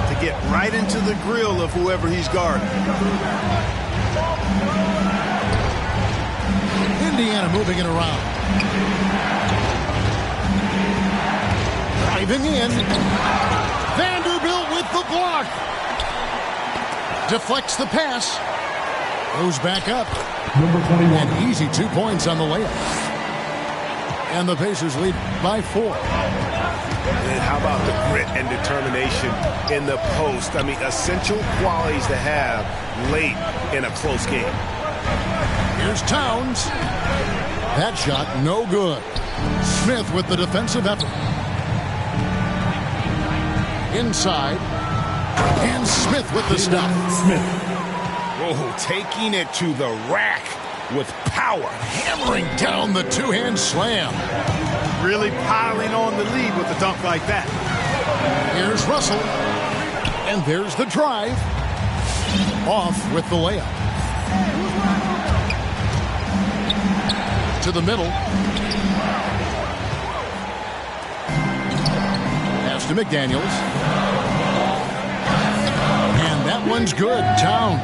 to get right into the grill of whoever he's guarding. Indiana moving it around. Driving in. Vanderbilt with the block. Deflects the pass. Goes back up. Number 21. An easy 2 points on the layup. And the Pacers lead by 4. And how about the grit and determination in the post? I mean, essential qualities to have late in a close game. Here's Towns. That shot no good. Smith with the defensive effort. Inside. And Smith with the stop. Smith. Oh, taking it to the rack with power. Hammering down the two-hand slam. Really piling on the lead with a dunk like that. Here's Russell. And there's the drive. Off with the layup. To the middle. Pass to McDaniels. And that one's good. Towns.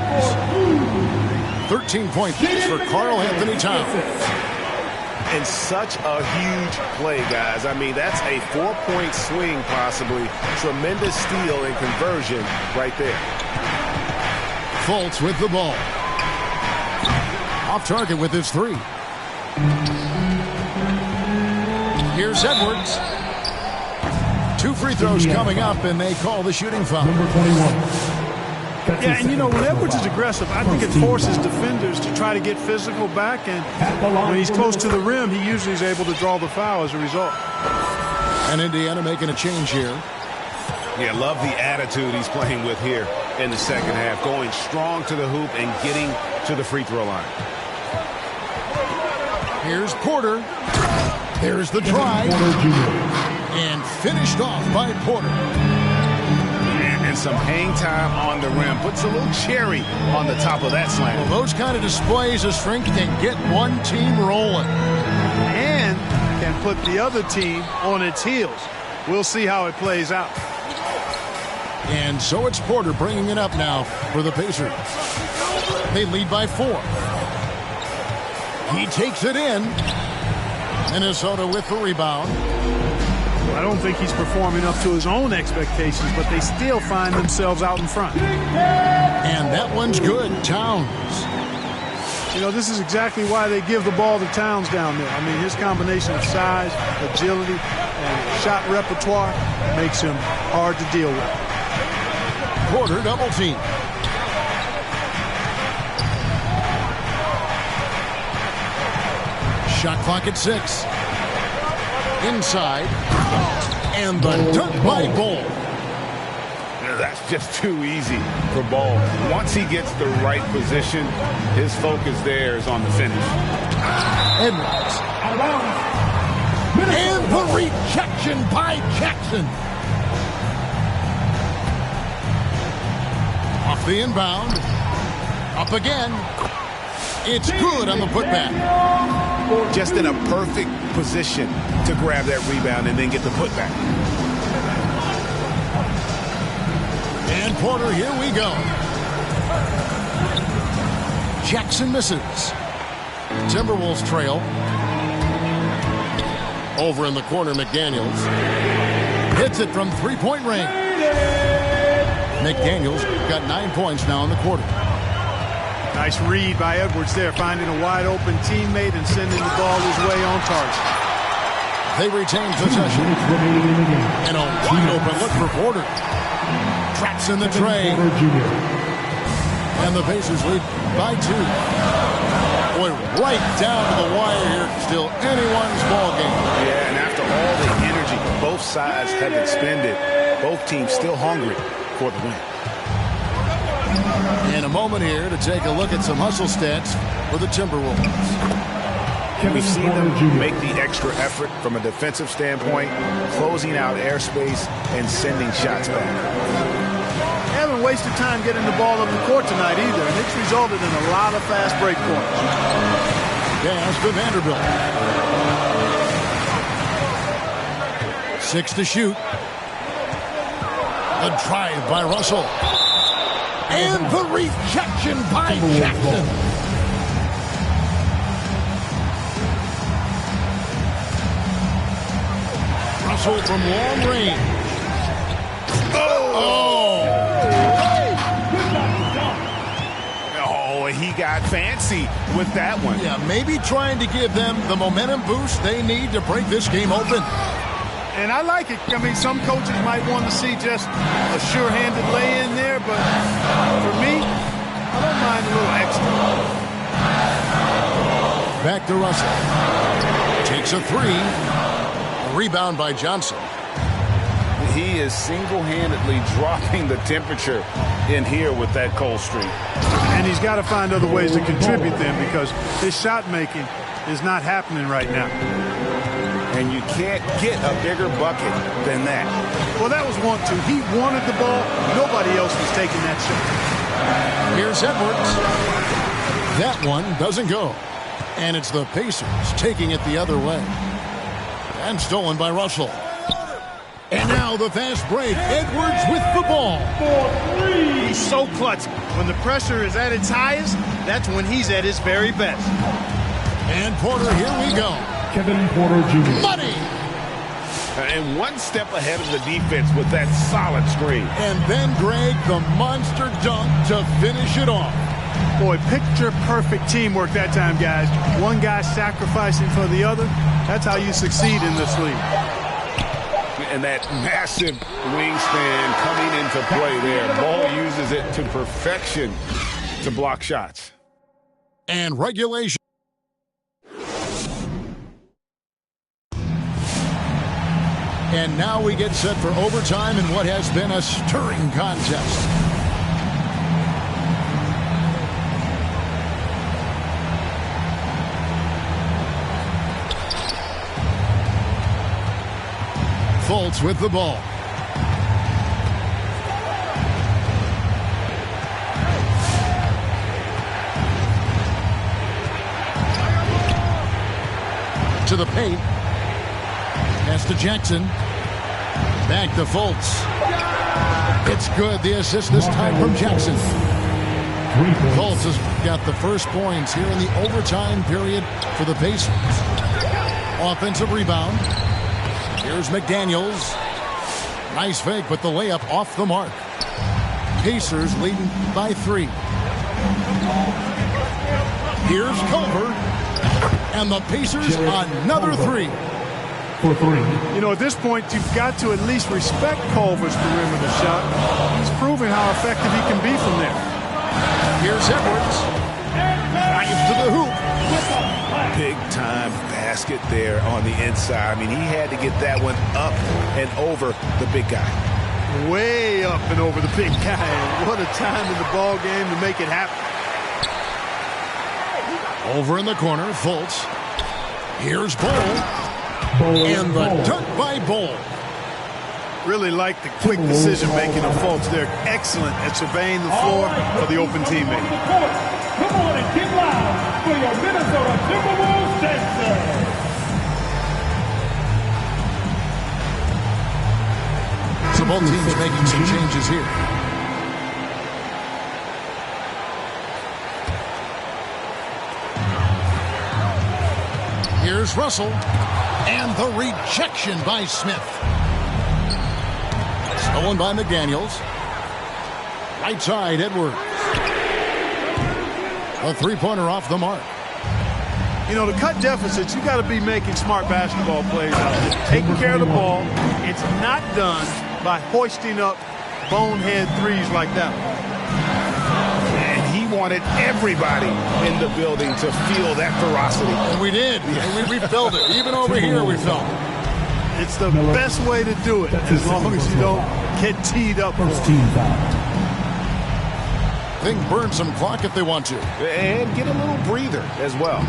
13-point piece for Karl Anthony Towns. And such a huge play, guys. I mean, that's a 4-point swing, possibly. Tremendous steal and conversion right there. Fultz with the ball. Off target with his 3. Here's Edwards. 2 free throws coming up, and they call the shooting foul. Number 21. Yeah, and you know, when Edwards is aggressive, I think it forces defenders to try to get physical back, and when he's close to the rim, he usually is able to draw the foul as a result. And Indiana making a change here. Yeah, love the attitude he's playing with here in the second half. Going strong to the hoop and getting to the free throw line. Here's Porter. There's the drive. And finished off by Porter. And some hang time on the rim. Puts a little cherry on the top of that slam. Well, those kind of displays of strength can get one team rolling. And can put the other team on its heels. We'll see how it plays out. And so it's Porter bringing it up now for the Pacers. They lead by 4. He takes it in. Minnesota with the rebound. I don't think he's performing up to his own expectations, but they still find themselves out in front. And that one's good. Towns. You know, this is exactly why they give the ball to Towns down there. I mean, his combination of size, agility, and shot repertoire makes him hard to deal with. Porter double team. Shot clock at 6. Inside. And the dunk by Ball. That's just too easy for Ball. Once he gets the right position, his focus there is on the finish. Edwards. And the rejection by Jackson. Off the inbound. Up again. It's good on the putback. Just in a perfect position to grab that rebound and then get the putback. And Porter, here we go. Jackson misses. Timberwolves trail. Over in the corner, McDaniels. Hits it from three-point range. McDaniels got 9 points now in the quarter. Nice read by Edwards there, finding a wide-open teammate and sending the ball his way on target. They retain possession. And a wide-open look for Porter. Traps in the tray. And the Pacers lead by 2. Boy, right down to the wire here. Still anyone's ball game. Yeah, and after all the energy both sides have expended, both teams still hungry for the win. In a moment here to take a look at some hustle stats for the Timberwolves. We've seen them make the extra effort from a defensive standpoint, closing out airspace and sending shots back. They haven't wasted time getting the ball up the court tonight either, and it's resulted in a lot of fast break points. Pass to Vanderbilt. 6 to shoot. A drive by Russell. And the rejection by Jackson. Russell from long range. Oh, he got fancy with that one. Yeah, maybe trying to give them the momentum boost they need to break this game open. And I like it. I mean, some coaches might want to see just a sure-handed lay-in there, but for me, I don't mind a little extra. Back to Russell. Takes a 3. A rebound by Johnson. He is single-handedly dropping the temperature in here with that cold streak. And he's got to find other ways to contribute then, because his shot-making is not happening right now. And you can't get a bigger bucket than that. Well, that was 1-2. He wanted the ball. Nobody else was taking that shot. Here's Edwards. That one doesn't go. And it's the Pacers taking it the other way. And stolen by Russell. And now the fast break. Edwards with the ball. He's so clutch. When the pressure is at its highest, that's when he's at his very best. And Porter, here we go. Kevin Porter Jr. Money! And one step ahead of the defense with that solid screen. And then Greg, the monster dunk to finish it off. Boy, picture-perfect teamwork that time, guys. One guy sacrificing for the other. That's how you succeed in this league. And that massive wingspan coming into play there. Ball uses it to perfection to block shots. And regulation. And now we get set for overtime in what has been a stirring contest. Fultz with the ball. To the paint. Pass to Jackson. Back to Fultz. It's good. The assist this time from Jackson. Fultz has got the first points here in the overtime period for the Pacers. Offensive rebound. Here's McDaniels. Nice fake, but the layup off the mark. Pacers leading by 3. Here's Culver. And the Pacers another 3. For 3. You know, at this point, you've got to at least respect Culver's perimeter shot. He's proving how effective he can be from there. Here's Edwards. Drives to the hoop. Big-time basket there on the inside. I mean, he had to get that one up and over the big guy. Way up and over the big guy. What a time in the ball game to make it happen. Over in the corner, Fultz. Here's Bol. And the dunk by Bol. Really like the quick decision-making of Fultz. They're excellent at surveying the floor for the open teammate. Come on and get loud for your Minnesota Timberwolves dancers. So both teams making some changes here. Here's Russell. And the rejection by Smith. Stolen by McDaniels. Right side, Edwards. A three-pointer off the mark. You know, to cut deficits, you got to be making smart basketball plays out there. Taking care of the ball. It's not done by hoisting up bonehead threes like that. And he wanted everybody in the building to feel that ferocity. And we did. And we felt it. Even over here, we felt it. It's the best way to do it, as long as you don't get teed up. First team foul. They can burn some clock if they want to. And get a little breather as well.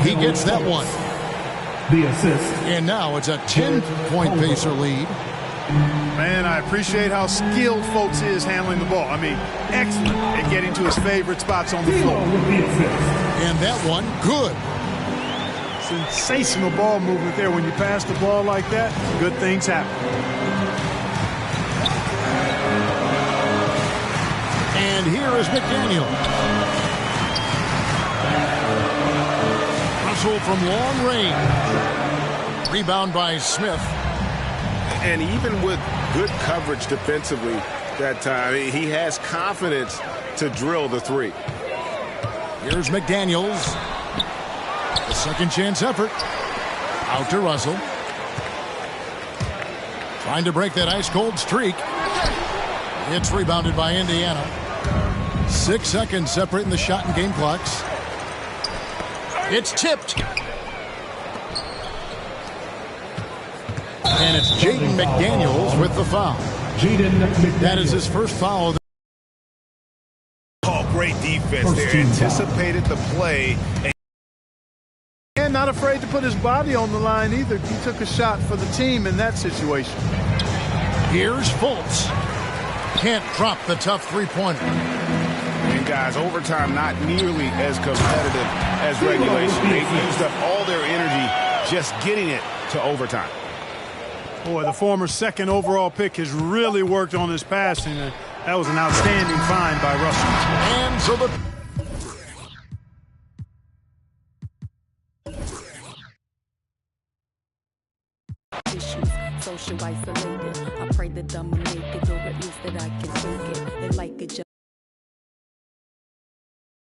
He gets that one. The assist. And now it's a 10-point Pacer lead. Man, I appreciate how skilled Fultz is handling the ball. I mean, excellent at getting to his favorite spots on the floor. And that one, good. Sensational ball movement there. When you pass the ball like that, good things happen. And here is McDaniel. Russell from long range. Rebound by Smith. And even with good coverage defensively that time, he has confidence to drill the three. Here's McDaniels. A second chance effort. Out to Russell. Trying to break that ice-cold streak. It's rebounded by Indiana. 6 seconds separating the shot and game clocks. It's tipped. And it's Jaden McDaniels with the foul. That is his first foul. Oh, great defense there. Anticipated the play. And not afraid to put his body on the line either. He took a shot for the team in that situation. Here's Fultz. Can't drop the tough three-pointer. And guys, overtime not nearly as competitive as regulation. They used up all their energy just getting it to overtime. Boy, the former second overall pick has really worked on his passing. That was an outstanding find by Russell. And so the social isolated. I pray that I'm naked, or at least that I can take it. They like it.